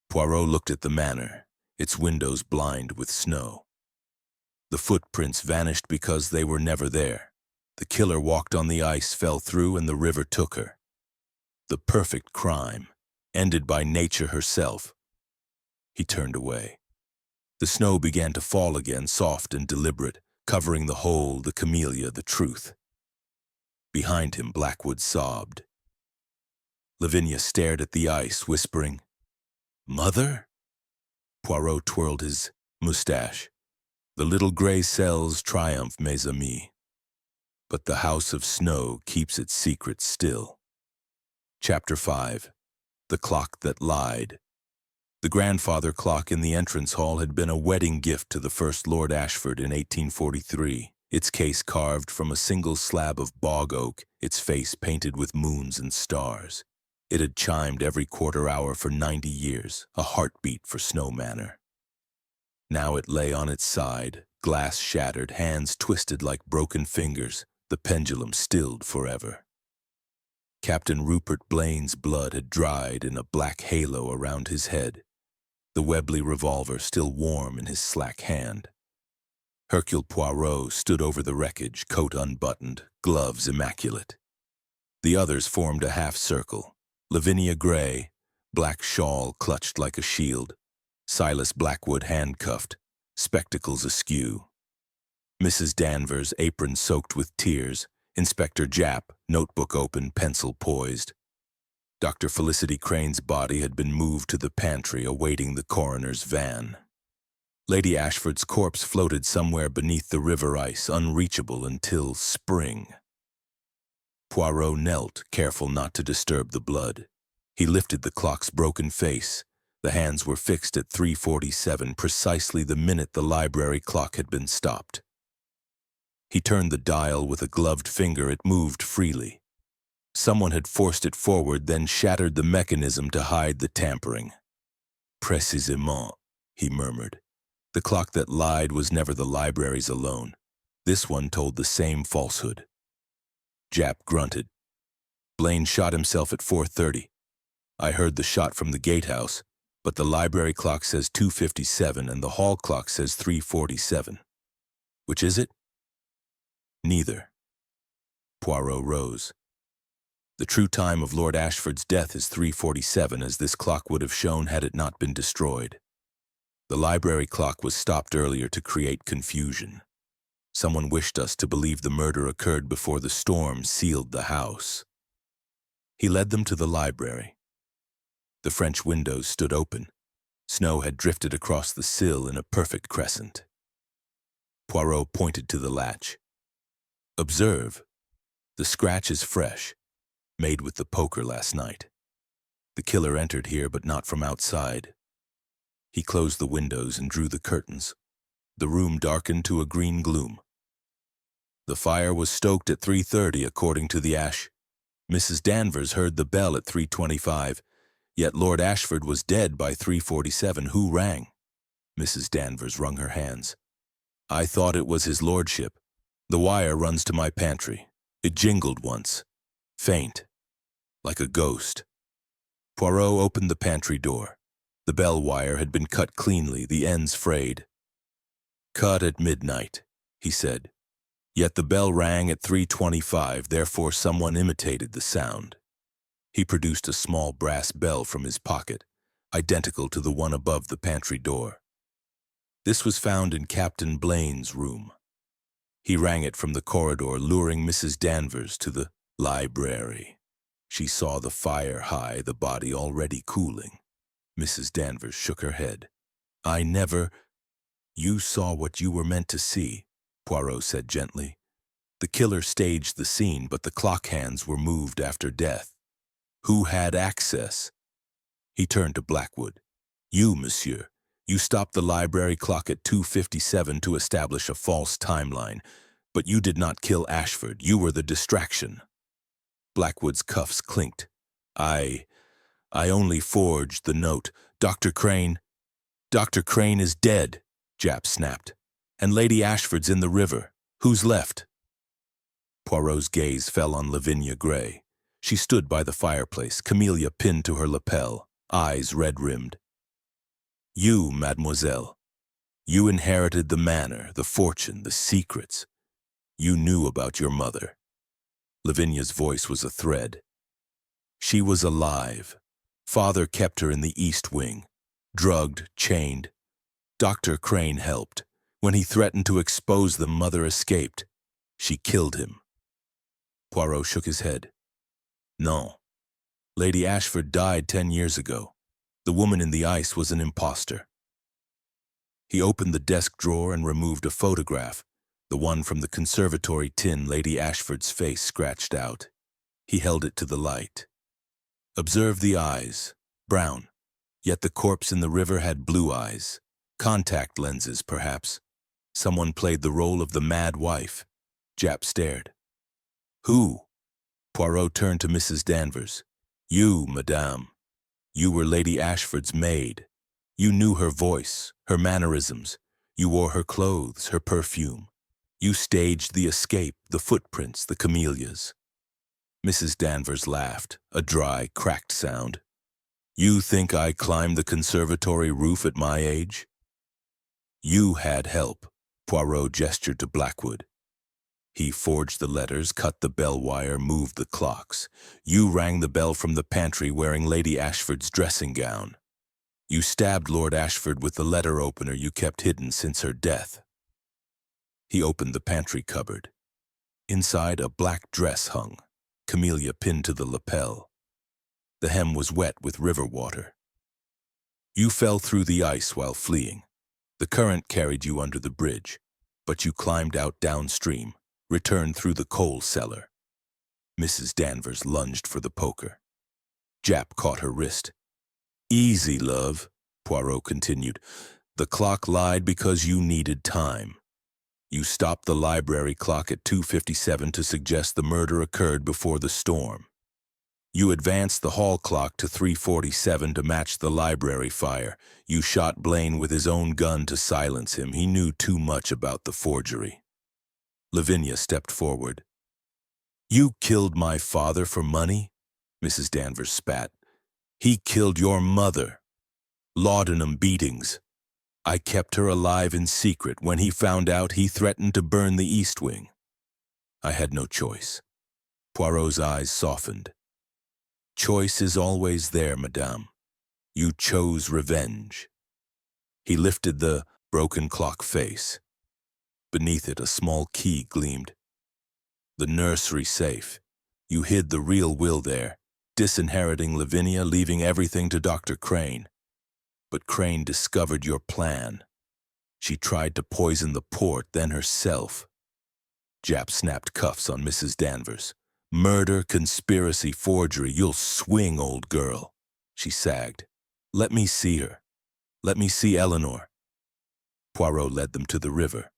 Poirot looked at the manor, its windows blind with snow. The footprints vanished because they were never there. The killer walked on the ice, fell through, and the river took her. The perfect crime, ended by nature herself. He turned away. The snow began to fall again, soft and deliberate, covering the hole, the camellia, the truth. Behind him, Blackwood sobbed. Lavinia stared at the ice, whispering, "Mother?" Poirot twirled his mustache. "The little gray cells triumph, mes amis. But the house of snow keeps its secret still." Chapter 5. The Clock That Lied. The grandfather clock in the entrance hall had been a wedding gift to the first Lord Ashford in 1843, its case carved from a single slab of bog oak, its face painted with moons and stars. It had chimed every quarter hour for 90 years, a heartbeat for Snow Manor. Now it lay on its side, glass shattered, hands twisted like broken fingers, the pendulum stilled forever. Captain Rupert Blaine's blood had dried in a black halo around his head, the Webley revolver still warm in his slack hand. Hercule Poirot stood over the wreckage, coat unbuttoned, gloves immaculate. The others formed a half-circle. Lavinia Gray, black shawl clutched like a shield. Silas Blackwood handcuffed, spectacles askew. Mrs. Danvers, apron soaked with tears. Inspector Japp, notebook open, pencil poised. Dr. Felicity Crane's body had been moved to the pantry awaiting the coroner's van. Lady Ashford's corpse floated somewhere beneath the river ice, unreachable until spring. Poirot knelt, careful not to disturb the blood. He lifted the clock's broken face. The hands were fixed at 3:47, precisely the minute the library clock had been stopped. He turned the dial with a gloved finger. It moved freely. Someone had forced it forward, then shattered the mechanism to hide the tampering. Précisément, he murmured. The clock that lied was never the library's alone. This one told the same falsehood. Japp grunted. Blaine shot himself at 4:30. I heard the shot from the gatehouse, but the library clock says 2:57 and the hall clock says 3:47. Which is it? Neither. Poirot rose. The true time of Lord Ashford's death is 3:47, as this clock would have shown had it not been destroyed. The library clock was stopped earlier to create confusion. Someone wished us to believe the murder occurred before the storm sealed the house. He led them to the library. The French windows stood open. Snow had drifted across the sill in a perfect crescent. Poirot pointed to the latch. Observe. The scratch is fresh, made with the poker last night. The killer entered here, but not from outside. He closed the windows and drew the curtains. The room darkened to a green gloom. The fire was stoked at 3:30, according to the ash. Mrs. Danvers heard the bell at 3:25, yet Lord Ashford was dead by 3:47. Who rang? Mrs. Danvers wrung her hands. I thought it was his lordship. The wire runs to my pantry. It jingled once. Faint. Like a ghost. Poirot opened the pantry door. The bell wire had been cut cleanly, the ends frayed. Cut at midnight, he said. Yet the bell rang at 3:25, therefore someone imitated the sound. He produced a small brass bell from his pocket, identical to the one above the pantry door. This was found in Captain Blaine's room. He rang it from the corridor, luring Mrs. Danvers to the library. She saw the fire high, the body already cooling. Mrs. Danvers shook her head. I never... You saw what you were meant to see, Poirot said gently. The killer staged the scene, but the clock hands were moved after death. Who had access? He turned to Blackwood. You, monsieur. You stopped the library clock at 2:57 to establish a false timeline, but you did not kill Ashford. You were the distraction. Blackwood's cuffs clinked. I only forged the note. Dr. Crane is dead, Japp snapped. And Lady Ashford's in the river. Who's left? Poirot's gaze fell on Lavinia Gray. She stood by the fireplace, camellia pinned to her lapel, eyes red-rimmed. You, mademoiselle. You inherited the manor, the fortune, the secrets. You knew about your mother. Lavinia's voice was a thread. She was alive. Father kept her in the East Wing. Drugged, chained. Dr. Crane helped. When he threatened to expose them, Mother escaped. She killed him. Poirot shook his head. No. Lady Ashford died 10 years ago. The woman in the ice was an imposter. He opened the desk drawer and removed a photograph, the one from the conservatory tin, Lady Ashford's face scratched out. He held it to the light. Observe the eyes, brown, yet the corpse in the river had blue eyes. Contact lenses, perhaps. Someone played the role of the mad wife. Japp stared. Who? Poirot turned to Mrs. Danvers. You, madame. You were Lady Ashford's maid. You knew her voice, her mannerisms. You wore her clothes, her perfume. You staged the escape, the footprints, the camellias. Mrs. Danvers laughed, a dry, cracked sound. You think I climbed the conservatory roof at my age? You had help. Poirot gestured to Blackwood. He forged the letters, cut the bell wire, moved the clocks. You rang the bell from the pantry wearing Lady Ashford's dressing gown. You stabbed Lord Ashford with the letter opener you kept hidden since her death. He opened the pantry cupboard. Inside, a black dress hung, camellia pinned to the lapel. The hem was wet with river water. You fell through the ice while fleeing. The current carried you under the bridge, but you climbed out downstream, returned through the coal cellar. Mrs. Danvers lunged for the poker. Jap caught her wrist. Easy, love, Poirot continued. The clock lied because you needed time. You stopped the library clock at 2:57 to suggest the murder occurred before the storm. You advanced the hall clock to 3:47 to match the library fire. You shot Blaine with his own gun to silence him. He knew too much about the forgery. Lavinia stepped forward. You killed my father for money? Mrs. Danvers spat. He killed your mother. Laudanum beatings. I kept her alive in secret. When he found out, he threatened to burn the East Wing. I had no choice. Poirot's eyes softened. Choice is always there, madame. You chose revenge. He lifted the broken clock face. Beneath it, a small key gleamed. The nursery safe. You hid the real will there, disinheriting Lavinia, leaving everything to Dr. Crane. But Crane discovered your plan. She tried to poison the port, then herself. Jap snapped cuffs on Mrs. Danvers. Murder, conspiracy, forgery, you'll swing, old girl. She sagged. Let me see her. Let me see Eleanor. Poirot led them to the river.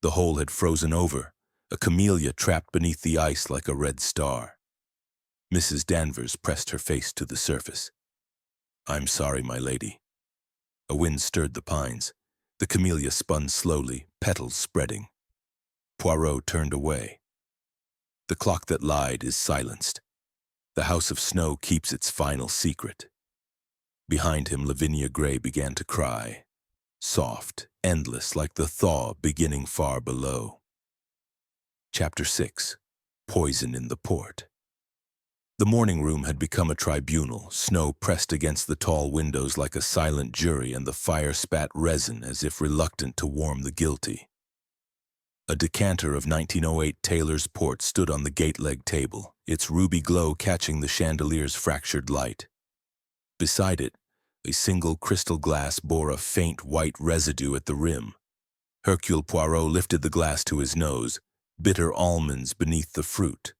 The hole had frozen over, a camellia trapped beneath the ice like a red star. Mrs. Danvers pressed her face to the surface. I'm sorry, my lady. A wind stirred the pines. The camellia spun slowly, petals spreading. Poirot turned away. The clock that lied is silenced. The House of Snow keeps its final secret. Behind him, Lavinia Gray began to cry. Soft, endless, like the thaw beginning far below. Chapter 6. Poison in the Port. The morning room had become a tribunal, snow pressed against the tall windows like a silent jury, and the fire spat resin as if reluctant to warm the guilty. A decanter of 1908 Taylor's Port stood on the gate-leg table, its ruby glow catching the chandelier's fractured light. Beside it, a single crystal glass bore a faint white residue at the rim. Hercule Poirot lifted the glass to his nose, bitter almonds beneath the fruit.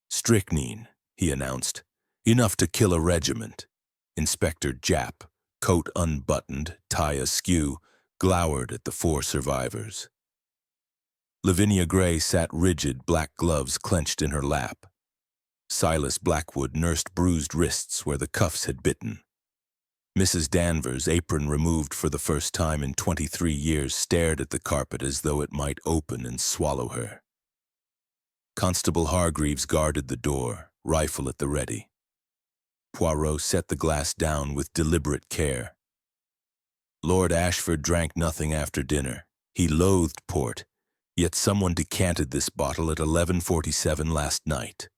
Strychnine, he announced. Enough to kill a regiment. Inspector Jap, coat unbuttoned, tie askew, glowered at the four survivors. Lavinia Gray sat rigid, black gloves clenched in her lap. Silas Blackwood nursed bruised wrists where the cuffs had bitten. Mrs. Danvers, apron removed for the first time in 23 years, stared at the carpet as though it might open and swallow her. Constable Hargreaves guarded the door, rifle at the ready. Poirot set the glass down with deliberate care. Lord Ashford drank nothing after dinner. He loathed port, yet someone decanted this bottle at 11:47 last night.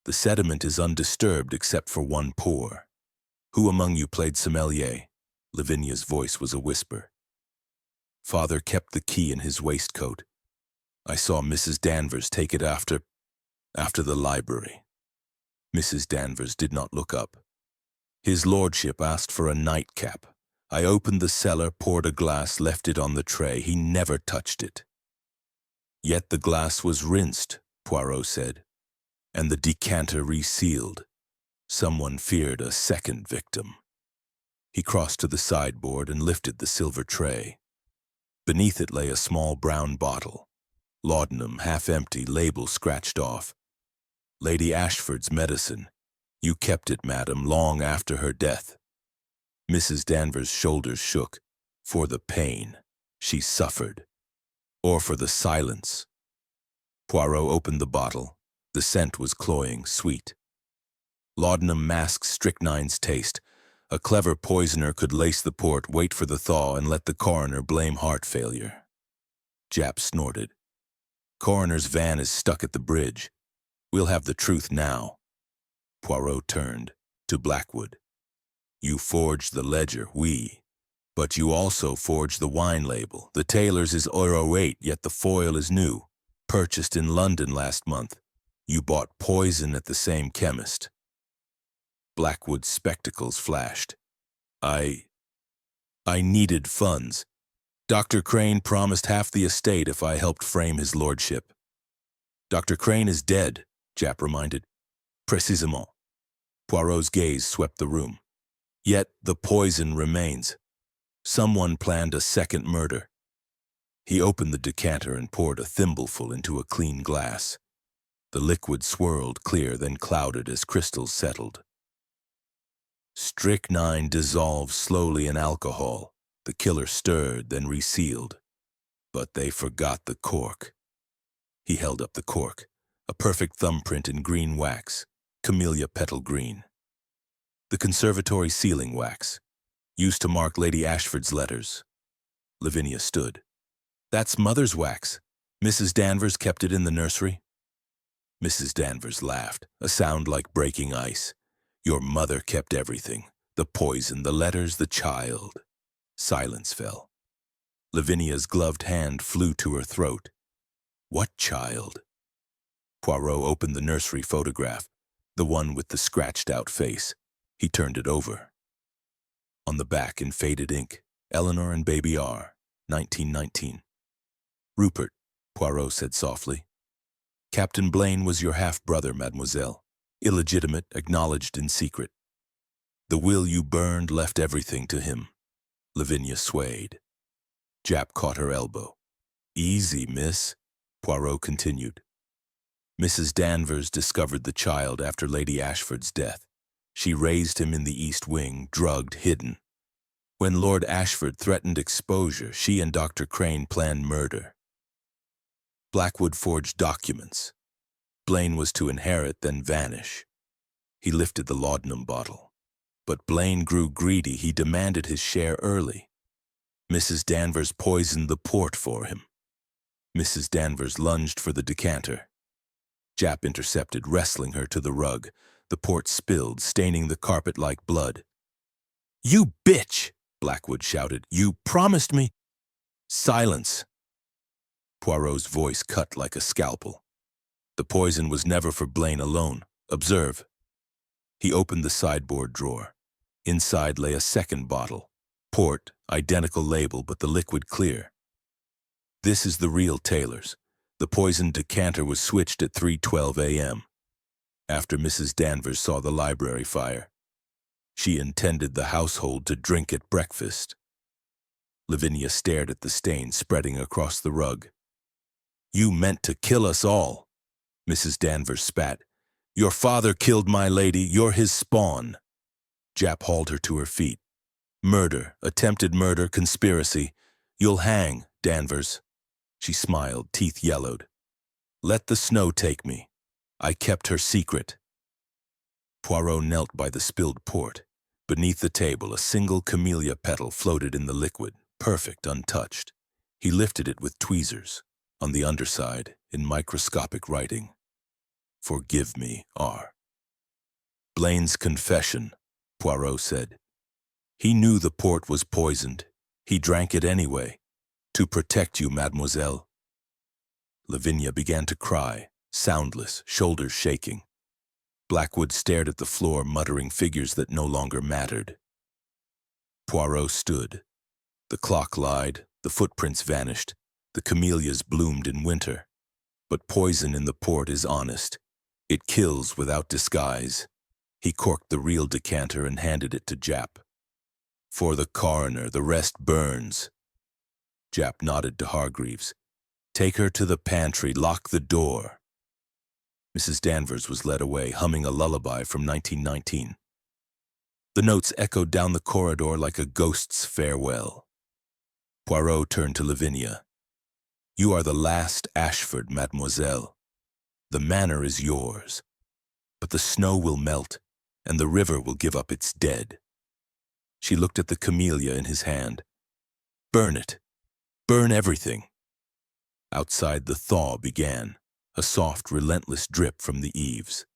The sediment is undisturbed except for one pour. Who among you played sommelier? Lavinia's voice was a whisper. Father kept the key in his waistcoat. I saw Mrs. Danvers take it after the library. Mrs. Danvers did not look up. His lordship asked for a nightcap. I opened the cellar, poured a glass, left it on the tray. He never touched it. Yet the glass was rinsed, Poirot said, and the decanter resealed. Someone feared a second victim. He crossed to the sideboard and lifted the silver tray. Beneath it lay a small brown bottle. Laudanum, half empty, label scratched off. Lady Ashford's medicine. You kept it, madam, long after her death. Mrs. Danvers' shoulders shook. For the pain she suffered, or for the silence. Poirot opened the bottle. The scent was cloying, sweet. Laudanum masked strychnine's taste. A clever poisoner could lace the port, wait for the thaw, and let the coroner blame heart failure. Jap snorted. Coroner's van is stuck at the bridge. We'll have the truth now. Poirot turned to Blackwood. You forged the ledger, oui. But you also forged the wine label. The tailor's is €8, yet the foil is new. Purchased in London last month. You bought poison at the same chemist. Blackwood's spectacles flashed. I needed funds. Dr. Crane promised half the estate if I helped frame his lordship. Dr. Crane is dead, Jap reminded. Précisément. Poirot's gaze swept the room. Yet the poison remains. Someone planned a second murder. He opened the decanter and poured a thimbleful into a clean glass. The liquid swirled clear, then clouded as crystals settled. Strychnine dissolved slowly in alcohol. The killer stirred, then resealed. But they forgot the cork. He held up the cork, a perfect thumbprint in green wax, camellia petal green. The conservatory sealing wax, used to mark Lady Ashford's letters. Lavinia stood. That's mother's wax. Mrs. Danvers kept it in the nursery. Mrs. Danvers laughed, a sound like breaking ice. Your mother kept everything. The poison, the letters, the child. Silence fell. Lavinia's gloved hand flew to her throat. What child? Poirot opened the nursery photograph, the one with the scratched-out face. He turned it over. On the back, in faded ink, Eleanor and baby R, 1919. Rupert, Poirot said softly. Captain Blaine was your half-brother, mademoiselle. Illegitimate, acknowledged in secret. The will you burned left everything to him. Lavinia swayed. Jap caught her elbow. Easy, miss, Poirot continued. Mrs. Danvers discovered the child after Lady Ashford's death. She raised him in the East Wing, drugged, hidden. When Lord Ashford threatened exposure, she and Dr. Crane planned murder. Blackwood forged documents. Blaine was to inherit, then vanish. He lifted the laudanum bottle. But Blaine grew greedy. He demanded his share early. Mrs. Danvers poisoned the port for him. Mrs. Danvers lunged for the decanter. Jap intercepted, wrestling her to the rug. The port spilled, staining the carpet like blood. You bitch, Blackwood shouted. You promised me. Silence. Poirot's voice cut like a scalpel. The poison was never for Blaine alone. Observe. He opened the sideboard drawer. Inside lay a second bottle. Port, identical label, but the liquid clear. This is the real tailor's. The poisoned decanter was switched at 3:12 a.m. after Mrs. Danvers saw the library fire. She intended the household to drink at breakfast. Lavinia stared at the stain spreading across the rug. You meant to kill us all, Mrs. Danvers spat. Your father killed my lady. You're his spawn. Jap hauled her to her feet. Murder, attempted murder, conspiracy. You'll hang, Danvers. She smiled, teeth yellowed. Let the snow take me. I kept her secret. Poirot knelt by the spilled port. Beneath the table, a single camellia petal floated in the liquid, perfect, untouched. He lifted it with tweezers. On the underside, in microscopic writing, Forgive me, R. Blaine's confession, Poirot said. He knew the port was poisoned. He drank it anyway. To protect you, mademoiselle. Lavinia began to cry, soundless, shoulders shaking. Blackwood stared at the floor, muttering figures that no longer mattered. Poirot stood. The clock lied, the footprints vanished, the camellias bloomed in winter. But poison in the port is honest. It kills without disguise. He corked the real decanter and handed it to Jap. For the coroner, the rest burns. Jap nodded to Hargreaves. Take her to the pantry, lock the door. Mrs. Danvers was led away, humming a lullaby from 1919. The notes echoed down the corridor like a ghost's farewell. Poirot turned to Lavinia. "You are the last Ashford, mademoiselle. The manor is yours. But the snow will melt, and the river will give up its dead." She looked at the camellia in his hand. "Burn it. Burn everything." Outside, the thaw began, a soft, relentless drip from the eaves.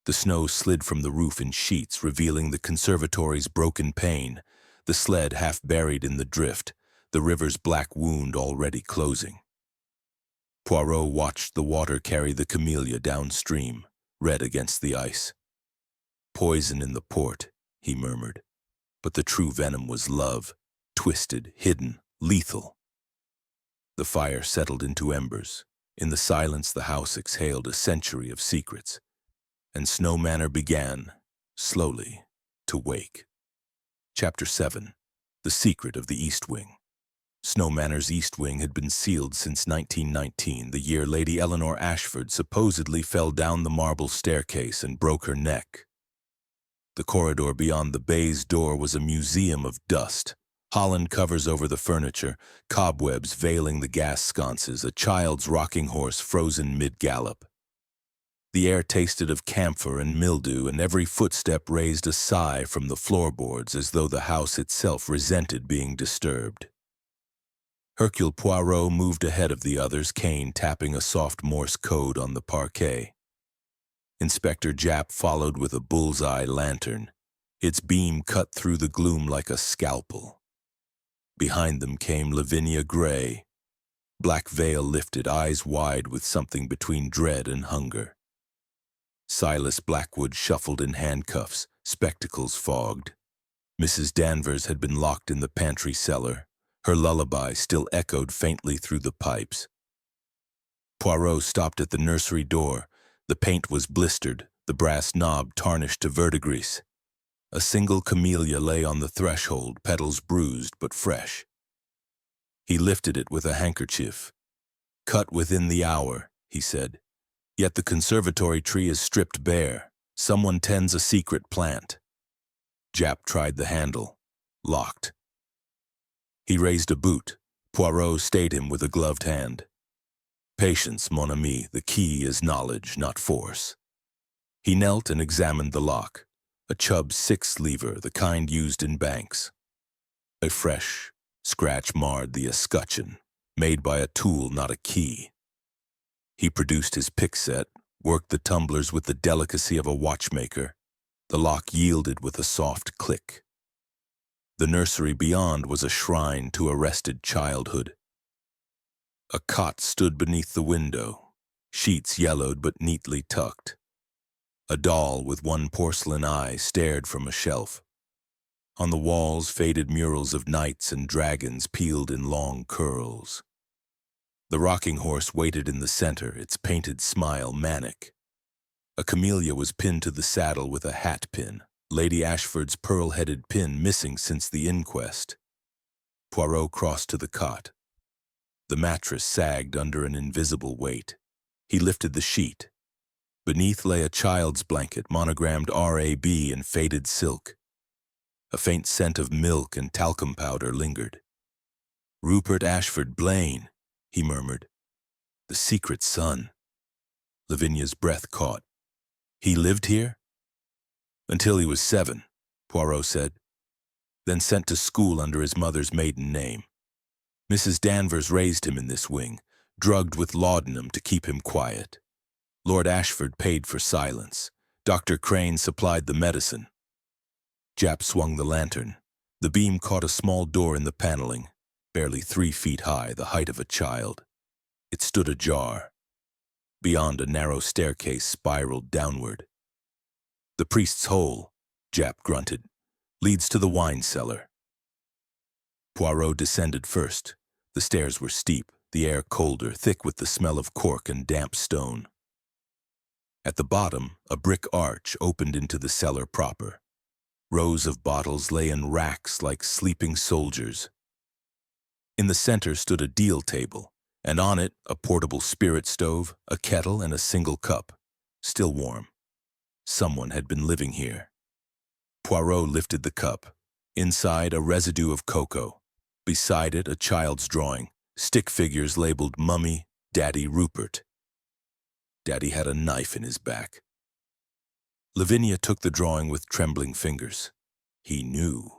The snow slid from the roof in sheets, revealing the conservatory's broken pane, the sled half buried in the drift, the river's black wound already closing. Poirot watched the water carry the camellia downstream, red against the ice. "Poison in the port," he murmured. But the true venom was love, twisted, hidden, lethal. The fire settled into embers. In the silence, the house exhaled a century of secrets, and Snow Manor began, slowly, to wake. Chapter 7. The Secret of the East Wing. Snow Manor's East Wing had been sealed since 1919, the year Lady Eleanor Ashford supposedly fell down the marble staircase and broke her neck. The corridor beyond the baize door was a museum of dust. Holland covers over the furniture, cobwebs veiling the gas sconces, a child's rocking horse frozen mid-gallop. The air tasted of camphor and mildew, and every footstep raised a sigh from the floorboards as though the house itself resented being disturbed. Hercule Poirot moved ahead of the others, cane tapping a soft Morse code on the parquet. Inspector Japp followed with a bullseye lantern. Its beam cut through the gloom like a scalpel. Behind them came Lavinia Gray, black veil lifted, eyes wide with something between dread and hunger. Silas Blackwood shuffled in handcuffs, spectacles fogged. Mrs. Danvers had been locked in the pantry cellar. Her lullaby still echoed faintly through the pipes. Poirot stopped at the nursery door. The paint was blistered, the brass knob tarnished to verdigris. A single camellia lay on the threshold, petals bruised but fresh. He lifted it with a handkerchief. "Cut within the hour," he said. "Yet the conservatory tree is stripped bare. Someone tends a secret plant." Japp tried the handle. Locked. He raised a boot. Poirot stayed him with a gloved hand. "Patience, mon ami. The key is knowledge, not force." He knelt and examined the lock. A Chubb 6 lever, the kind used in banks. A fresh scratch marred the escutcheon, made by a tool, not a key. He produced his pick set, worked the tumblers with the delicacy of a watchmaker. The lock yielded with a soft click. The nursery beyond was a shrine to arrested childhood. A cot stood beneath the window, sheets yellowed but neatly tucked. A doll with one porcelain eye stared from a shelf. On the walls, faded murals of knights and dragons peeled in long curls. The rocking horse waited in the center, its painted smile manic. A camellia was pinned to the saddle with a hat pin, Lady Ashford's pearl-headed pin missing since the inquest. Poirot crossed to the cot. The mattress sagged under an invisible weight. He lifted the sheet. Beneath lay a child's blanket, monogrammed R.A.B. in faded silk. A faint scent of milk and talcum powder lingered. "Rupert Ashford Blaine," he murmured. "The secret son." Lavinia's breath caught. "He lived here?" "Until he was 7, Poirot said. Then sent to school under his mother's maiden name. Mrs. Danvers raised him in this wing, drugged with laudanum to keep him quiet. Lord Ashford paid for silence. Dr. Crane supplied the medicine." Japp swung the lantern. The beam caught a small door in the paneling, barely 3 feet high, the height of a child. It stood ajar. Beyond, a narrow staircase spiraled downward. "The priest's hole," Japp grunted, "leads to the wine cellar." Poirot descended first. The stairs were steep, the air colder, thick with the smell of cork and damp stone. At the bottom, a brick arch opened into the cellar proper. Rows of bottles lay in racks like sleeping soldiers. In the center stood a deal table, and on it a portable spirit stove, a kettle, and a single cup. still warm. Someone had been living here. Poirot lifted the cup. Inside, a residue of cocoa. Beside it, a child's drawing. Stick figures labeled Mummy, Daddy Rupert. Daddy had a knife in his back. Lavinia took the drawing with trembling fingers. He knew.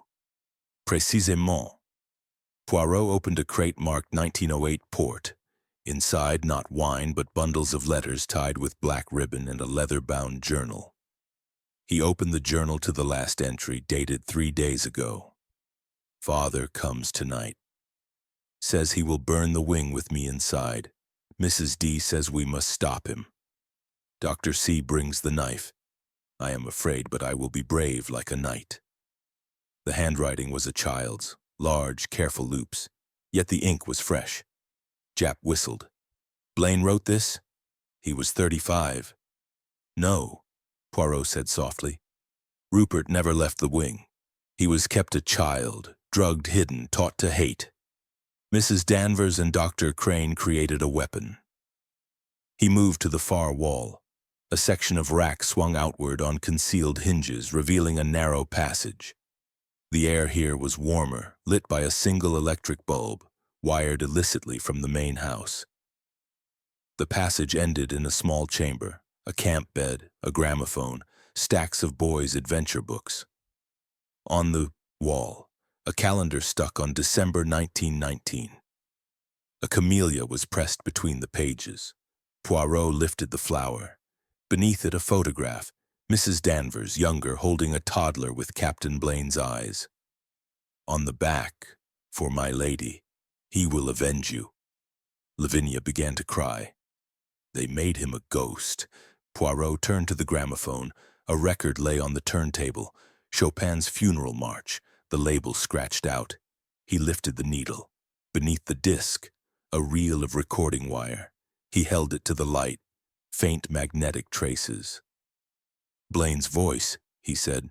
Précisément. Poirot opened a crate marked 1908 port. Inside, not wine, but bundles of letters tied with black ribbon and a leather-bound journal. He opened the journal to the last entry, dated 3 days ago. Father comes tonight. Says he will burn the wing with me inside. Mrs. D says we must stop him. Dr. C brings the knife. I am afraid, but I will be brave like a knight. The handwriting was a child's, large, careful loops, yet the ink was fresh. Jap whistled. Blaine wrote this? He was 35. No, Poirot said softly. Rupert never left the wing. He was kept a child, drugged, hidden, taught to hate. Mrs. Danvers and Dr. Crane created a weapon. He moved to the far wall. A section of rack swung outward on concealed hinges, revealing a narrow passage. The air here was warmer, lit by a single electric bulb, wired illicitly from the main house. The passage ended in a small chamber, a camp bed, a gramophone, stacks of boys' adventure books. On the wall, a calendar stuck on December 1919. A camellia was pressed between the pages. Poirot lifted the flower. Beneath it, a photograph, Mrs. Danvers, younger, holding a toddler with Captain Blaine's eyes. On the back, for my lady, he will avenge you. Lavinia began to cry. They made him a ghost. Poirot turned to the gramophone. A record lay on the turntable, Chopin's Funeral March, the label scratched out. He lifted the needle. Beneath the disc, a reel of recording wire. He held it to the light. Faint magnetic traces. Blaine's voice, he said.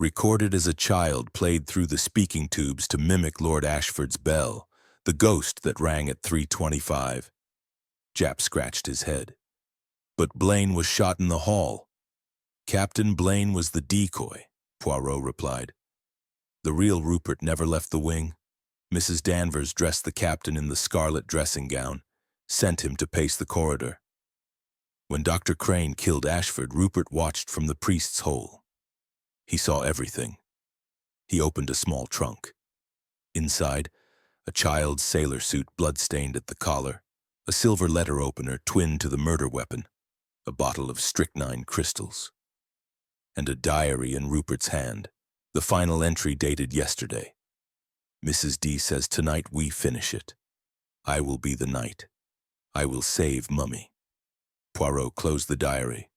Recorded as a child, played through the speaking tubes to mimic Lord Ashford's bell, the ghost that rang at 3:25. Jap scratched his head. But Blaine was shot in the hall. Captain Blaine was the decoy, Poirot replied. The real Rupert never left the wing. Mrs. Danvers dressed the captain in the scarlet dressing gown, sent him to pace the corridor. When Dr. Crane killed Ashford, Rupert watched from the priest's hole. He saw everything. He opened a small trunk. Inside, a child's sailor suit blood-stained at the collar, a silver letter opener twinned to the murder weapon, a bottle of strychnine crystals, and a diary in Rupert's hand, the final entry dated yesterday. Mrs. D says tonight we finish it. I will be the knight. I will save Mummy. Poirot closed the diary.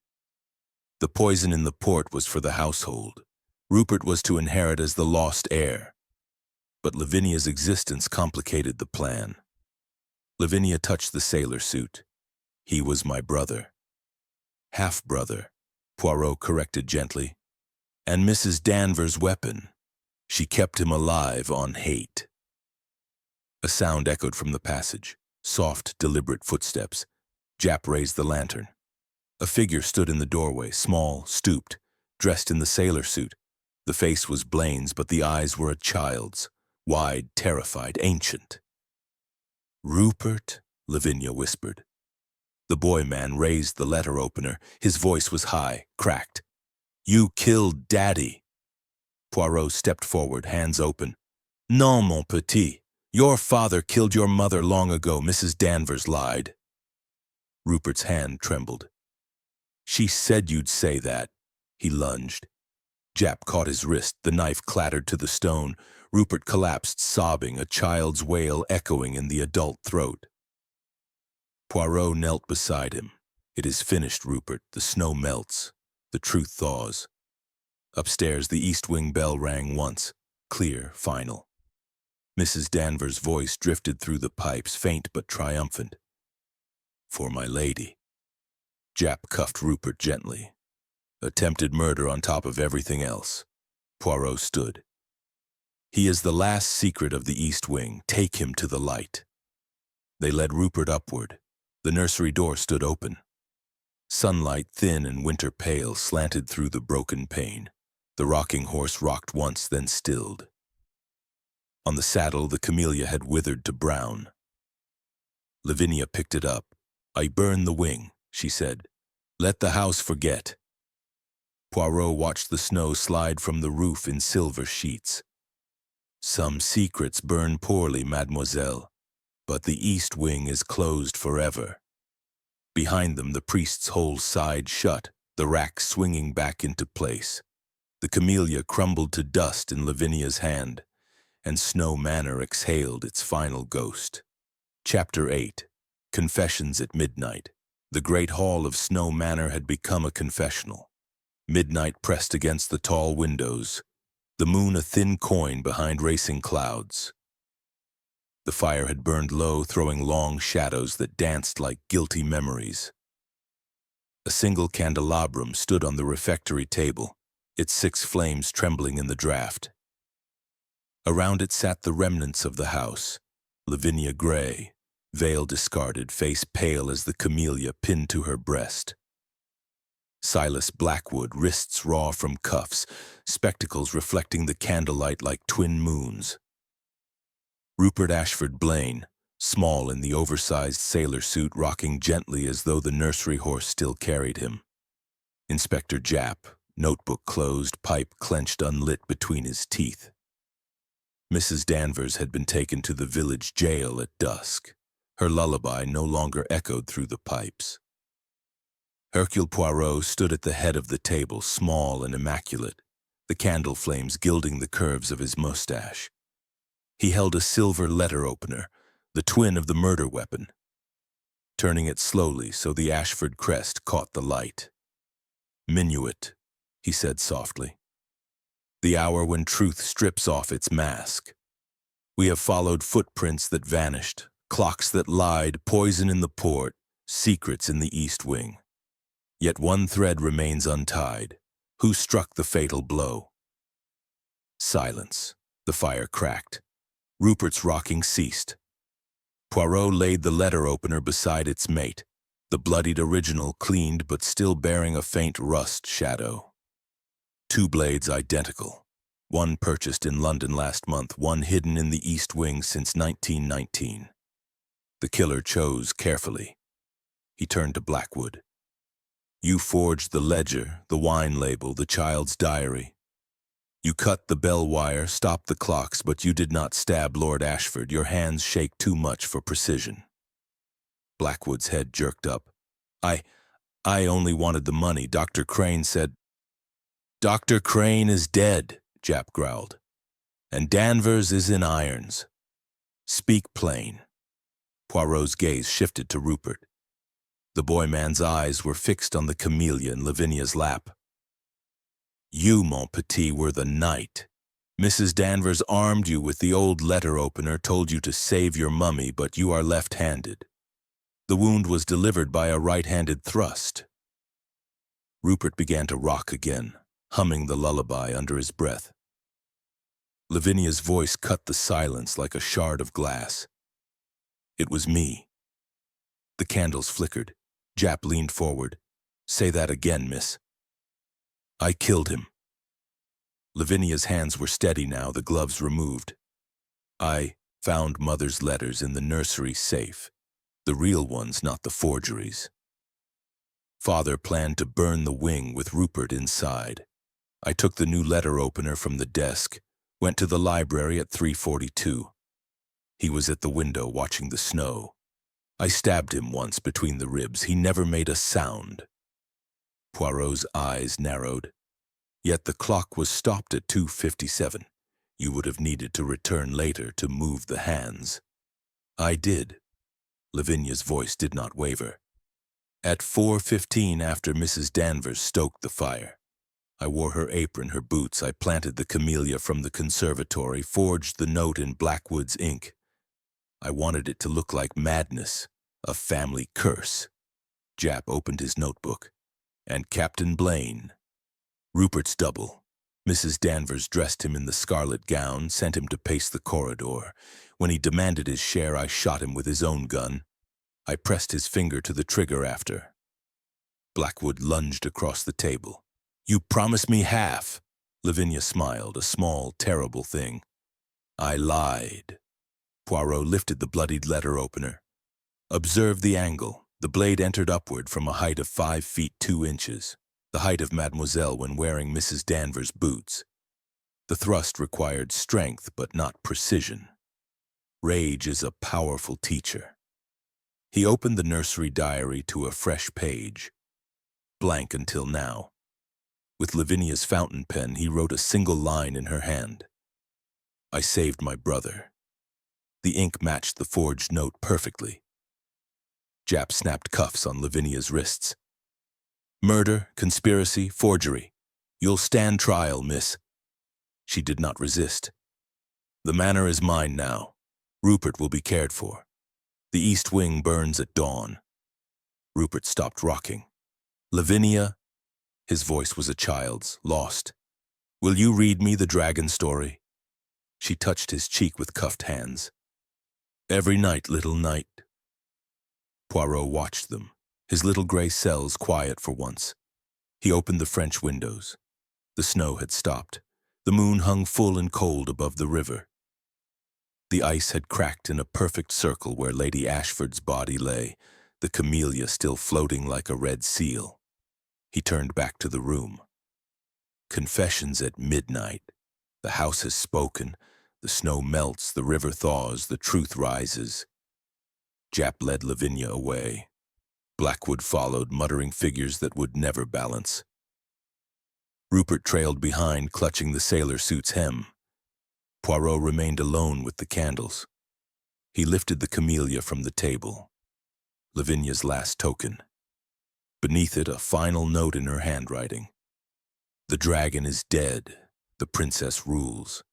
The poison in the port was for the household. Rupert was to inherit as the lost heir. But Lavinia's existence complicated the plan. Lavinia touched the sailor suit. He was my brother. Half-brother, Poirot corrected gently. And Mrs. Danvers' weapon. She kept him alive on hate. A sound echoed from the passage. Soft, deliberate footsteps. Jap raised the lantern. A figure stood in the doorway, small, stooped, dressed in the sailor suit. The face was Blaine's, but the eyes were a child's, wide, terrified, ancient. Rupert, Lavinia whispered. The boy man raised the letter opener. His voice was high, cracked. You killed Daddy. Poirot stepped forward, hands open. Non, mon petit. Your father killed your mother long ago, Mrs. Danvers lied. Rupert's hand trembled. She said you'd say that. He lunged. Jap caught his wrist. The knife clattered to the stone. Rupert collapsed, sobbing, a child's wail echoing in the adult throat. Poirot knelt beside him. It is finished, Rupert. The snow melts. The truth thaws. Upstairs, the east wing bell rang once. Clear, final. Mrs. Danvers' voice drifted through the pipes, faint but triumphant. For my lady. Jap cuffed Rupert gently. Attempted murder on top of everything else. Poirot stood. He is the last secret of the East Wing. Take him to the light. They led Rupert upward. The nursery door stood open. Sunlight, thin and winter pale, slanted through the broken pane. The rocking horse rocked once, then stilled. On the saddle, the camellia had withered to brown. Lavinia picked it up. "I burn the wing," she said. "Let the house forget." Poirot watched the snow slide from the roof in silver sheets. "Some secrets burn poorly, mademoiselle, but the east wing is closed forever." Behind them, the priest's whole side shut, the rack swinging back into place. The camellia crumbled to dust in Lavinia's hand, and Snow Manor exhaled its final ghost. Chapter 8. Confessions at Midnight. The great hall of Snow Manor had become a confessional. Midnight pressed against the tall windows, the moon a thin coin behind racing clouds. The fire had burned low, throwing long shadows that danced like guilty memories. A single candelabrum stood on the refectory table, its 6 flames trembling in the draught. Around it sat the remnants of the house, Lavinia Gray, veil discarded, face pale as the camellia pinned to her breast. Silas Blackwood, wrists raw from cuffs, spectacles reflecting the candlelight like twin moons. Rupert Ashford Blaine, small in the oversized sailor suit, rocking gently as though the nursery horse still carried him. Inspector Japp, notebook closed, pipe clenched unlit between his teeth. Mrs. Danvers had been taken to the village jail at dusk. Her lullaby no longer echoed through the pipes. Hercule Poirot stood at the head of the table, small and immaculate, the candle flames gilding the curves of his mustache. He held a silver letter opener, the twin of the murder weapon, turning it slowly so the Ashford crest caught the light. "Minuet," he said softly. "The hour when truth strips off its mask. We have followed footprints that vanished, clocks that lied, poison in the port, secrets in the east wing. Yet one thread remains untied. Who struck the fatal blow?" Silence. The fire cracked. Rupert's rocking ceased. Poirot laid the letter opener beside its mate, the bloodied original cleaned but still bearing a faint rust shadow. 2 blades identical. One purchased in London last month, one hidden in the east wing since 1919. The killer chose carefully. He turned to Blackwood. "You forged the ledger, the wine label, the child's diary. You cut the bell wire, stopped the clocks, but you did not stab Lord Ashford. Your hands shake too much for precision." Blackwood's head jerked up. I only wanted the money. Dr. Crane said—" "Dr. Crane is dead," Japp growled. "And Danvers is in irons. Speak plain." Poirot's gaze shifted to Rupert. The boy man's eyes were fixed on the camellia in Lavinia's lap. "You, mon petit, were the knight. Mrs. Danvers armed you with the old letter opener, told you to save your mummy, but you are left-handed. The wound was delivered by a right-handed thrust." Rupert began to rock again, humming the lullaby under his breath. Lavinia's voice cut the silence like a shard of glass. "It was me." The candles flickered. Japp leaned forward. "Say that again, miss." "I killed him." Lavinia's hands were steady now, the gloves removed. "I found Mother's letters in the nursery safe. The real ones, not the forgeries. Father planned to burn the wing with Rupert inside. I took the new letter opener from the desk, went to the library at 3:42. He was at the window watching the snow. I stabbed him once between the ribs. He never made a sound." Poirot's eyes narrowed. "Yet the clock was stopped at 2:57. You would have needed to return later to move the hands." "I did." Lavinia's voice did not waver. "At 4:15, after Mrs. Danvers stoked the fire. I wore her apron, her boots. I planted the camellia from the conservatory, forged the note in Blackwood's ink. I wanted it to look like madness, a family curse." Japp opened his notebook. "And Captain Blaine." Rupert's double. Mrs. Danvers dressed him in the scarlet gown, sent him to pace the corridor. When he demanded his share, I shot him with his own gun. I pressed his finger to the trigger after. Blackwood lunged across the table. "You promised me half." Lavinia smiled, a small, terrible thing. "I lied." Poirot lifted the bloodied letter opener. "Observe the angle. The blade entered upward from a height of 5 feet 2 inches, the height of Mademoiselle when wearing Mrs. Danvers' boots. The thrust required strength but not precision. Rage is a powerful teacher." He opened the nursery diary to a fresh page. Blank until now. With Lavinia's fountain pen, he wrote a single line in her hand. "I saved my brother." The ink matched the forged note perfectly. Jap snapped cuffs on Lavinia's wrists. "Murder, conspiracy, forgery. You'll stand trial, miss." She did not resist. "The manor is mine now. Rupert will be cared for. The east wing burns at dawn." Rupert stopped rocking. "Lavinia," his voice was a child's, lost. "Will you read me the dragon story?" She touched his cheek with cuffed hands. "Every night, little knight." Poirot watched them, his little gray cells quiet for once. He opened the French windows. The snow had stopped. The moon hung full and cold above the river. The ice had cracked in a perfect circle where Lady Ashford's body lay, the camellia still floating like a red seal. He turned back to the room. Confessions at midnight. The house has spoken. The snow melts, the river thaws, the truth rises. Jap led Lavinia away. Blackwood followed, muttering figures that would never balance. Rupert trailed behind, clutching the sailor suit's hem. Poirot remained alone with the candles. He lifted the camellia from the table. Lavinia's last token. Beneath it, a final note in her handwriting. "The dragon is dead. The princess rules."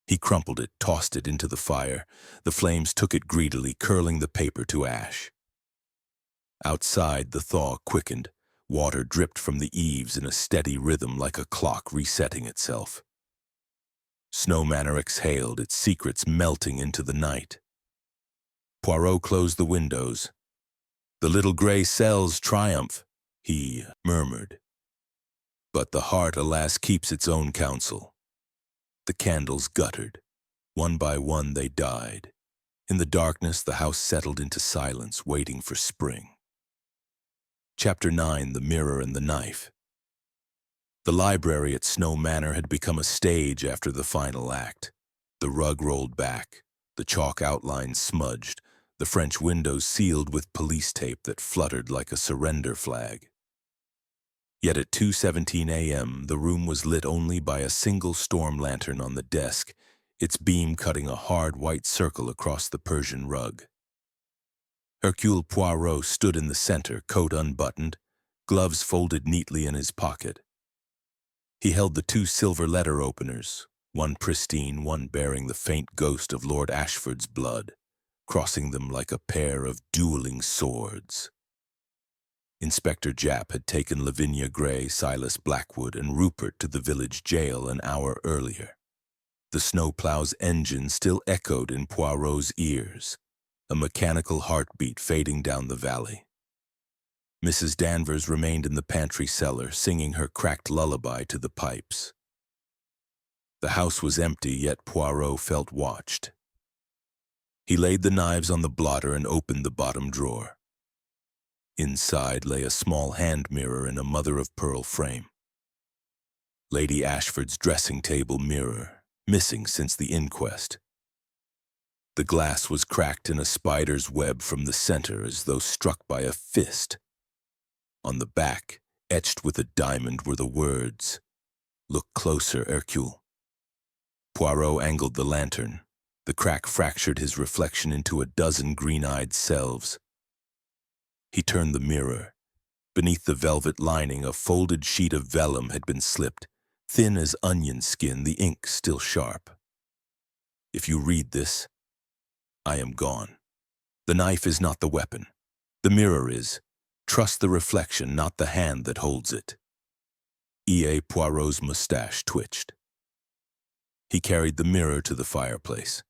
He crumpled it, tossed it into the fire. The flames took it greedily, curling the paper to ash. Outside, the thaw quickened. Water dripped from the eaves in a steady rhythm like a clock resetting itself. Snow Manor exhaled, its secrets melting into the night. Poirot closed the windows. "The little gray cells triumph," he murmured. "But the heart, alas, keeps its own counsel." The candles guttered. One by one they died. In the darkness, the house settled into silence, waiting for spring. Chapter 9, The Mirror and the Knife. The library at Snow Manor had become a stage after the final act. The rug rolled back, the chalk outlines smudged, the French windows sealed with police tape that fluttered like a surrender flag. Yet at 2:17 a.m., the room was lit only by a single storm lantern on the desk, its beam cutting a hard white circle across the Persian rug. Hercule Poirot stood in the center, coat unbuttoned, gloves folded neatly in his pocket. He held the 2 silver letter openers, one pristine, one bearing the faint ghost of Lord Ashford's blood, crossing them like a pair of dueling swords. Inspector Jap had taken Lavinia Gray, Silas Blackwood, and Rupert to the village jail an hour earlier. The snowplow's engine still echoed in Poirot's ears, a mechanical heartbeat fading down the valley. Mrs. Danvers remained in the pantry cellar, singing her cracked lullaby to the pipes. The house was empty, yet Poirot felt watched. He laid the knives on the blotter and opened the bottom drawer. Inside lay a small hand mirror in a mother-of-pearl frame. Lady Ashford's dressing table mirror, missing since the inquest. The glass was cracked in a spider's web from the center as though struck by a fist. On the back, etched with a diamond, were the words, "Look closer, Hercule." Poirot angled the lantern. The crack fractured his reflection into a dozen green-eyed selves. He turned the mirror. Beneath the velvet lining, a folded sheet of vellum had been slipped, thin as onion skin, the ink still sharp. "If you read this, I am gone. The knife is not the weapon. The mirror is. Trust the reflection, not the hand that holds it." E.A. Poirot's mustache twitched. He carried the mirror to the fireplace.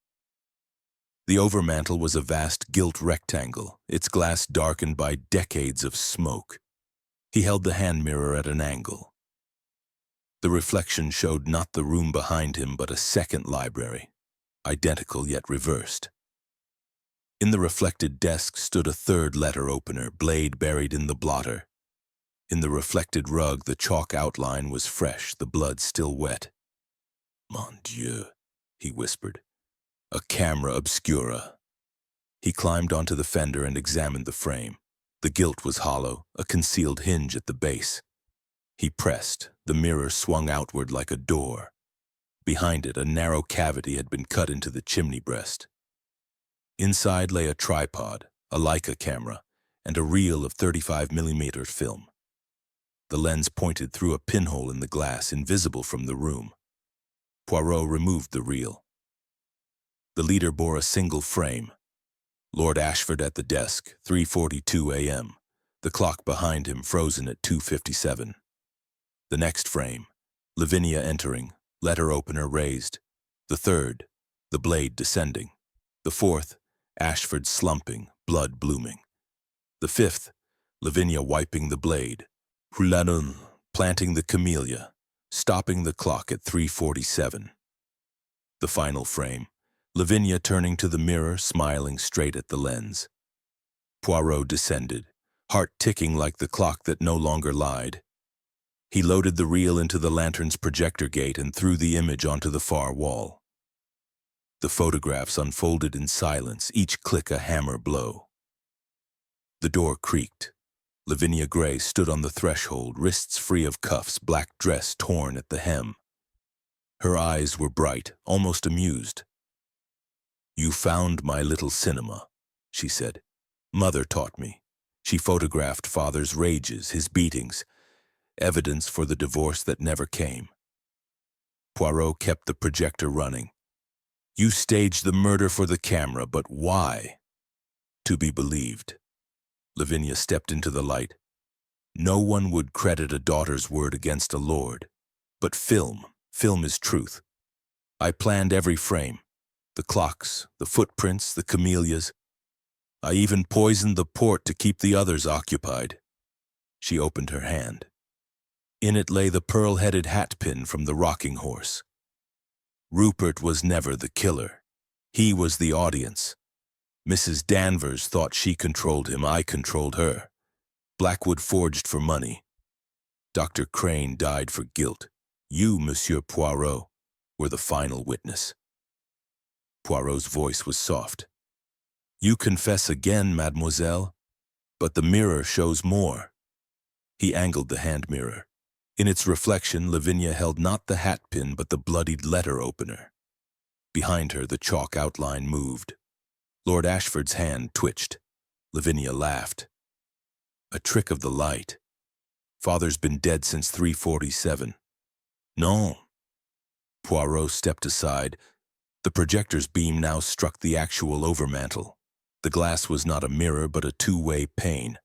The overmantel was a vast gilt rectangle, its glass darkened by decades of smoke. He held the hand mirror at an angle. The reflection showed not the room behind him, but a second library, identical yet reversed. In the reflected desk stood a third letter opener, blade buried in the blotter. In the reflected rug, the chalk outline was fresh, the blood still wet. Mon Dieu, he whispered. A camera obscura. He climbed onto the fender and examined the frame. The gilt was hollow, a concealed hinge at the base. He pressed. The mirror swung outward like a door. Behind it, a narrow cavity had been cut into the chimney breast. Inside lay a tripod, a Leica camera, and a reel of 35mm film. The lens pointed through a pinhole in the glass, invisible from the room. Poirot removed the reel. The leader bore a single frame. Lord Ashford at the desk, 3:42 a.m. The clock behind him frozen at 2:57. The next frame, Lavinia entering, letter opener raised. The third, the blade descending. The fourth, Ashford slumping, blood blooming. The fifth, Lavinia wiping the blade. Whodunit, planting the camellia, stopping the clock at 3:47. The final frame, Lavinia turning to the mirror, smiling straight at the lens. Poirot descended, heart ticking like the clock that no longer lied. He loaded the reel into the lantern's projector gate and threw the image onto the far wall. The photographs unfolded in silence, each click a hammer blow. The door creaked. Lavinia Gray stood on the threshold, wrists free of cuffs, black dress torn at the hem. Her eyes were bright, almost amused. "You found my little cinema," she said. "Mother taught me. She photographed father's rages, his beatings, evidence for the divorce that never came." Poirot kept the projector running. "You staged the murder for the camera, but why?" "To be believed." Lavinia stepped into the light. "No one would credit a daughter's word against a lord. But film is truth. I planned every frame. The clocks, the footprints, the camellias. I even poisoned the port to keep the others occupied." She opened her hand. In it lay the pearl-headed hatpin from the rocking horse. Rupert was never the killer. He was the audience. Mrs. Danvers thought she controlled him. I controlled her. Blackwood forged for money. Dr. Crane died for guilt. You, Monsieur Poirot, were the final witness. Poirot's voice was soft. "You confess again, mademoiselle, but the mirror shows more." He angled the hand mirror. In its reflection, Lavinia held not the hatpin but the bloodied letter opener. Behind her, the chalk outline moved. Lord Ashford's hand twitched. Lavinia laughed. "A trick of the light. Father's been dead since 3:47. "Non." Poirot stepped aside. The projector's beam now struck the actual overmantel. The glass was not a mirror, but a two-way pane.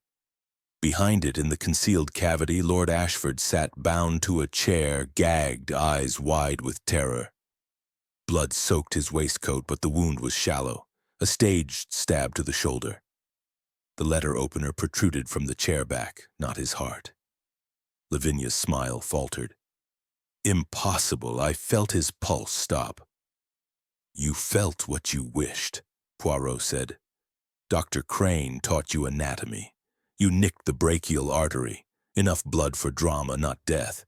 Behind it, in the concealed cavity, Lord Ashford sat bound to a chair, gagged, eyes wide with terror. Blood soaked his waistcoat, but the wound was shallow, a staged stab to the shoulder. The letter opener protruded from the chair back, not his heart. Lavinia's smile faltered. "Impossible. I felt his pulse stop." "You felt what you wished," Poirot said. "Dr. Crane taught you anatomy. You nicked the brachial artery. Enough blood for drama, not death.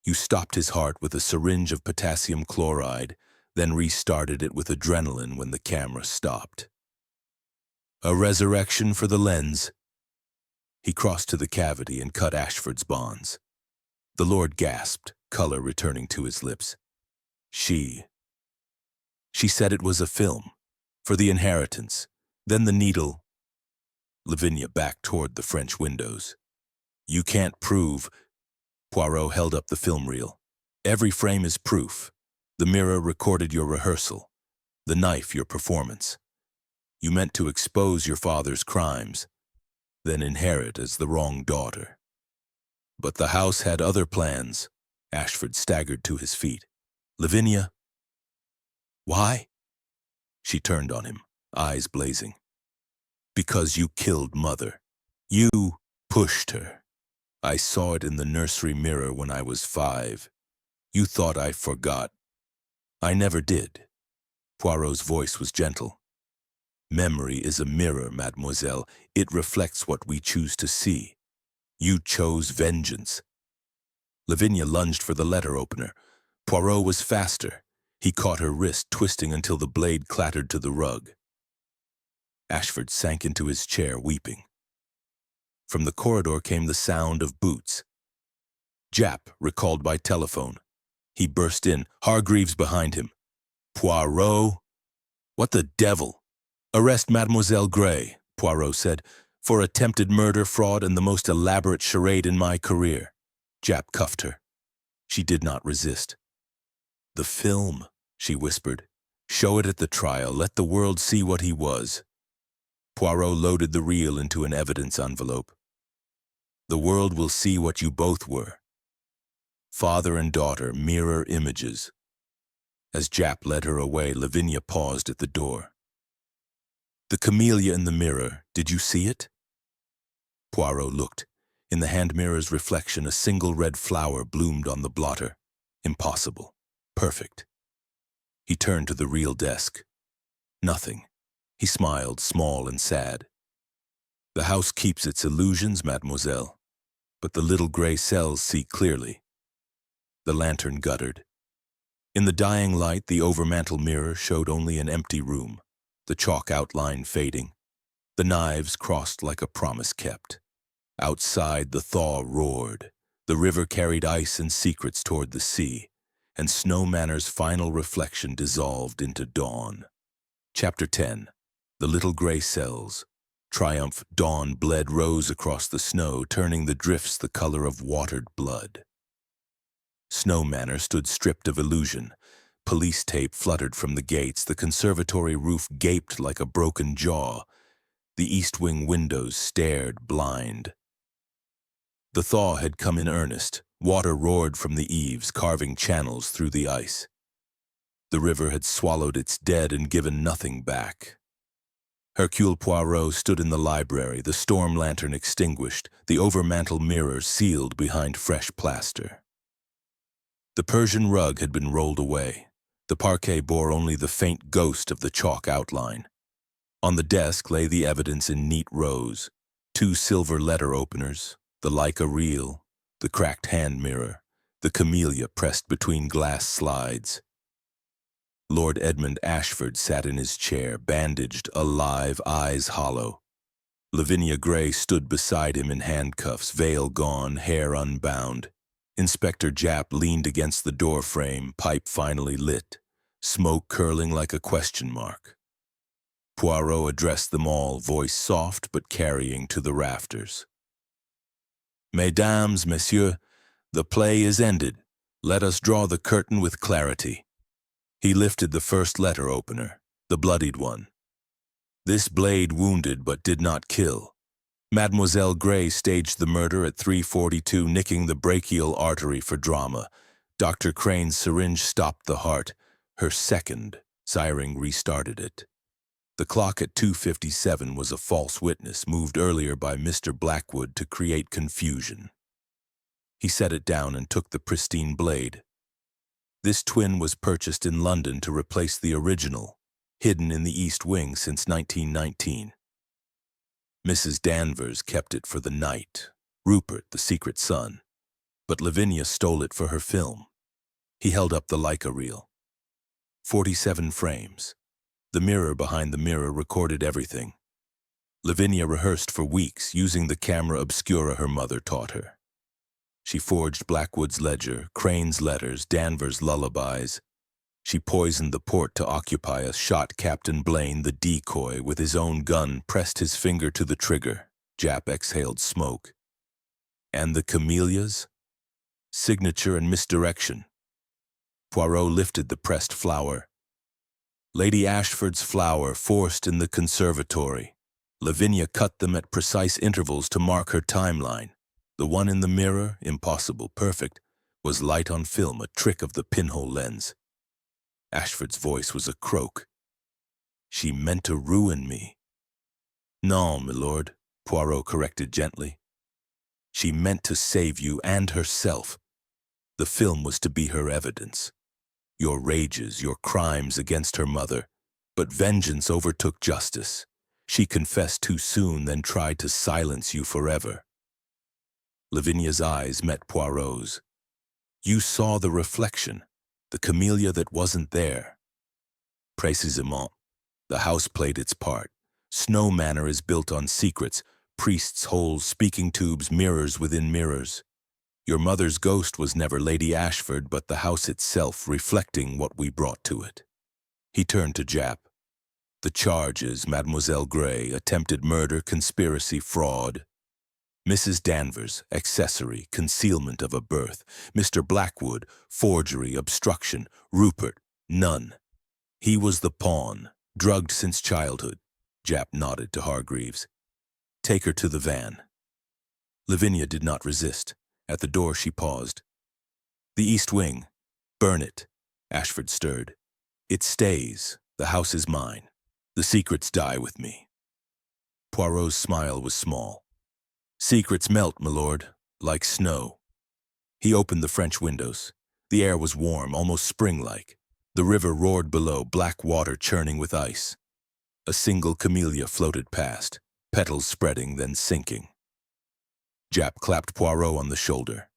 You stopped his heart with a syringe of potassium chloride, then restarted it with adrenaline when the camera stopped. A resurrection for the lens." He crossed to the cavity and cut Ashford's bonds. The Lord gasped, color returning to his lips. She said it was a film, for the inheritance, then the needle. Lavinia backed toward the French windows. "You can't prove." Poirot held up the film reel. "Every frame is proof. The mirror recorded your rehearsal. The knife your performance. You meant to expose your father's crimes, then inherit as the wrong daughter. But the house had other plans." Ashford staggered to his feet. "Lavinia." "Why?" She turned on him, eyes blazing. "Because you killed Mother. You pushed her. I saw it in the nursery mirror when I was 5. You thought I forgot. I never did. Poirot's voice was gentle. Memory is a mirror, mademoiselle. It reflects what we choose to see. You chose vengeance. Lavinia lunged for the letter opener. Poirot was faster. He caught her wrist, twisting until the blade clattered to the rug. Ashford sank into his chair, weeping. From the corridor came the sound of boots. Jap, recalled by telephone. He burst in, Hargreaves behind him. Poirot? What the devil? Arrest Mademoiselle Gray, Poirot said, for attempted murder, fraud, and the most elaborate charade in my career. Jap cuffed her. She did not resist. The film, she whispered. Show it at the trial. Let the world see what he was. Poirot loaded the reel into an evidence envelope. The world will see what you both were. Father and daughter, mirror images. As Jap led her away, Lavinia paused at the door. The camellia in the mirror, did you see it? Poirot looked. In the hand mirror's reflection, a single red flower bloomed on the blotter. Impossible. Perfect. He turned to the real desk. Nothing. He smiled, small and sad. The house keeps its illusions, mademoiselle, but the little gray cells see clearly. The lantern guttered. In the dying light, the overmantel mirror showed only an empty room, the chalk outline fading. The knives crossed like a promise kept. Outside, the thaw roared. The river carried ice and secrets toward the sea, and Snow Manor's final reflection dissolved into dawn. Chapter 10. The Little Gray Cells. Triumph, dawn bled rose across the snow, turning the drifts the color of watered blood. Snow Manor stood stripped of illusion. Police tape fluttered from the gates. The conservatory roof gaped like a broken jaw. The east wing windows stared blind. The thaw had come in earnest. Water roared from the eaves, carving channels through the ice. The river had swallowed its dead and given nothing back. Hercule Poirot stood in the library, the storm lantern extinguished, the overmantel mirror sealed behind fresh plaster. The Persian rug had been rolled away. The parquet bore only the faint ghost of the chalk outline. On the desk lay the evidence in neat rows: 2 silver letter openers, the Leica reel, the cracked hand mirror, the camellia pressed between glass slides. Lord Edmund Ashford sat in his chair, bandaged, alive, eyes hollow. Lavinia Gray stood beside him in handcuffs, veil gone, hair unbound. Inspector Jap leaned against the door frame, pipe finally lit, smoke curling like a question mark. Poirot addressed them all, voice soft but carrying to the rafters. Mesdames, messieurs, the play is ended. Let us draw the curtain with clarity. He lifted the first letter opener, the bloodied one. This blade wounded but did not kill. Mademoiselle Gray staged the murder at 3:42, nicking the brachial artery for drama. Dr. Crane's syringe stopped the heart. Her second siren restarted it. The clock at 2:57 was a false witness, moved earlier by Mr. Blackwood to create confusion. He set it down and took the pristine blade. This twin was purchased in London to replace the original, hidden in the East Wing since 1919. Mrs. Danvers kept it for the night, Rupert, the secret son, but Lavinia stole it for her film. He held up the Leica reel. 47 frames. The mirror behind the mirror recorded everything. Lavinia rehearsed for weeks, using the camera obscura her mother taught her. She forged Blackwood's ledger, Crane's letters, Danvers' lullabies. She poisoned the port to occupy us, shot Captain Blaine, the decoy, with his own gun, pressed his finger to the trigger. Jap exhaled smoke. And the camellias? Signature and misdirection. Poirot lifted the pressed flower. Lady Ashford's flower, forced in the conservatory. Lavinia cut them at precise intervals to mark her timeline. The one in the mirror, impossible, perfect, was light on film, a trick of the pinhole lens. Ashford's voice was a croak. She meant to ruin me. Non, milord, Poirot corrected gently. She meant to save you and herself. The film was to be her evidence. Your rages, your crimes against her mother. But vengeance overtook justice. She confessed too soon, then tried to silence you forever. Lavinia's eyes met Poirot's. You saw the reflection, the camellia that wasn't there. Précisément. The house played its part. Snow Manor is built on secrets, priests' holes, speaking tubes, mirrors within mirrors. Your mother's ghost was never Lady Ashford, but the house itself, reflecting what we brought to it. He turned to Jap. The charges, Mademoiselle Gray, attempted murder, conspiracy, fraud. Mrs. Danvers, accessory, concealment of a birth. Mr. Blackwood, forgery, obstruction. Rupert, none. He was the pawn, drugged since childhood. Jap nodded to Hargreaves. Take her to the van. Lavinia did not resist. At the door she paused. The east wing. Burn it. Ashford stirred. It stays. The house is mine. The secrets die with me. Poirot's smile was small. Secrets melt, my lord, like snow. He opened the French windows. The air was warm, almost spring-like. The river roared below, black water churning with ice. A single camellia floated past, petals spreading, then sinking. Jap clapped Poirot on the shoulder.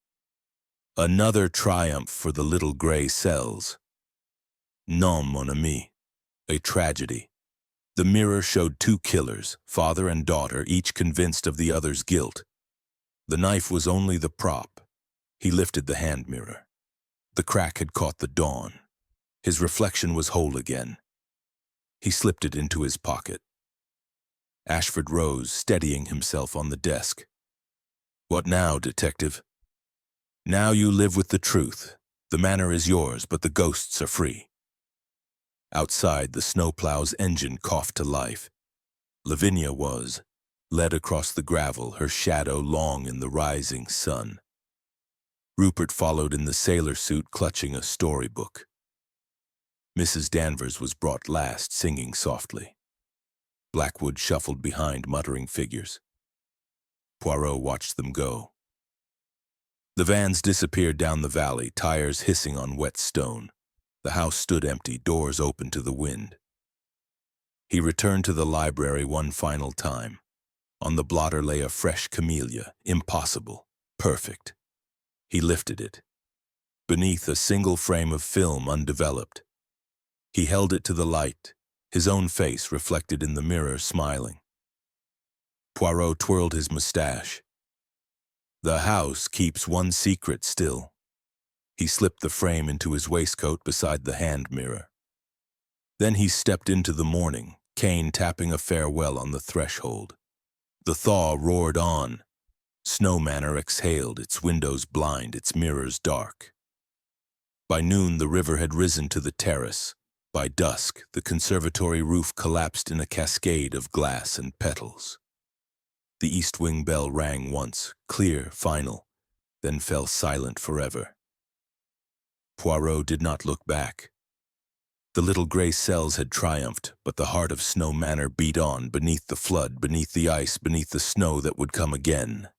Another triumph for the little gray cells. Non, mon ami. A tragedy. The mirror showed two killers, father and daughter, each convinced of the other's guilt. The knife was only the prop. He lifted the hand mirror. The crack had caught the dawn. His reflection was whole again. He slipped it into his pocket. Ashford rose, steadying himself on the desk. What now, detective? Now you live with the truth. The manor is yours, but the ghosts are free. Outside, the snowplow's engine coughed to life. Lavinia was, led across the gravel, her shadow long in the rising sun. Rupert followed in the sailor suit, clutching a storybook. Mrs. Danvers was brought last, singing softly. Blackwood shuffled behind, muttering figures. Poirot watched them go. The vans disappeared down the valley, tires hissing on wet stone. The house stood empty, doors open to the wind. He returned to the library one final time. On the blotter lay a fresh camellia, impossible, perfect. He lifted it. Beneath, a single frame of film, undeveloped. He held it to the light, his own face reflected in the mirror, smiling. Poirot twirled his mustache. The house keeps one secret still. He slipped the frame into his waistcoat beside the hand mirror. Then he stepped into the morning, cane tapping a farewell on the threshold. The thaw roared on. Snow Manor exhaled, its windows blind, its mirrors dark. By noon, the river had risen to the terrace. By dusk, the conservatory roof collapsed in a cascade of glass and petals. The east wing bell rang once, clear, final, then fell silent forever. Poirot did not look back. The little gray cells had triumphed, but the heart of Snow Manor beat on, beneath the flood, beneath the ice, beneath the snow that would come again.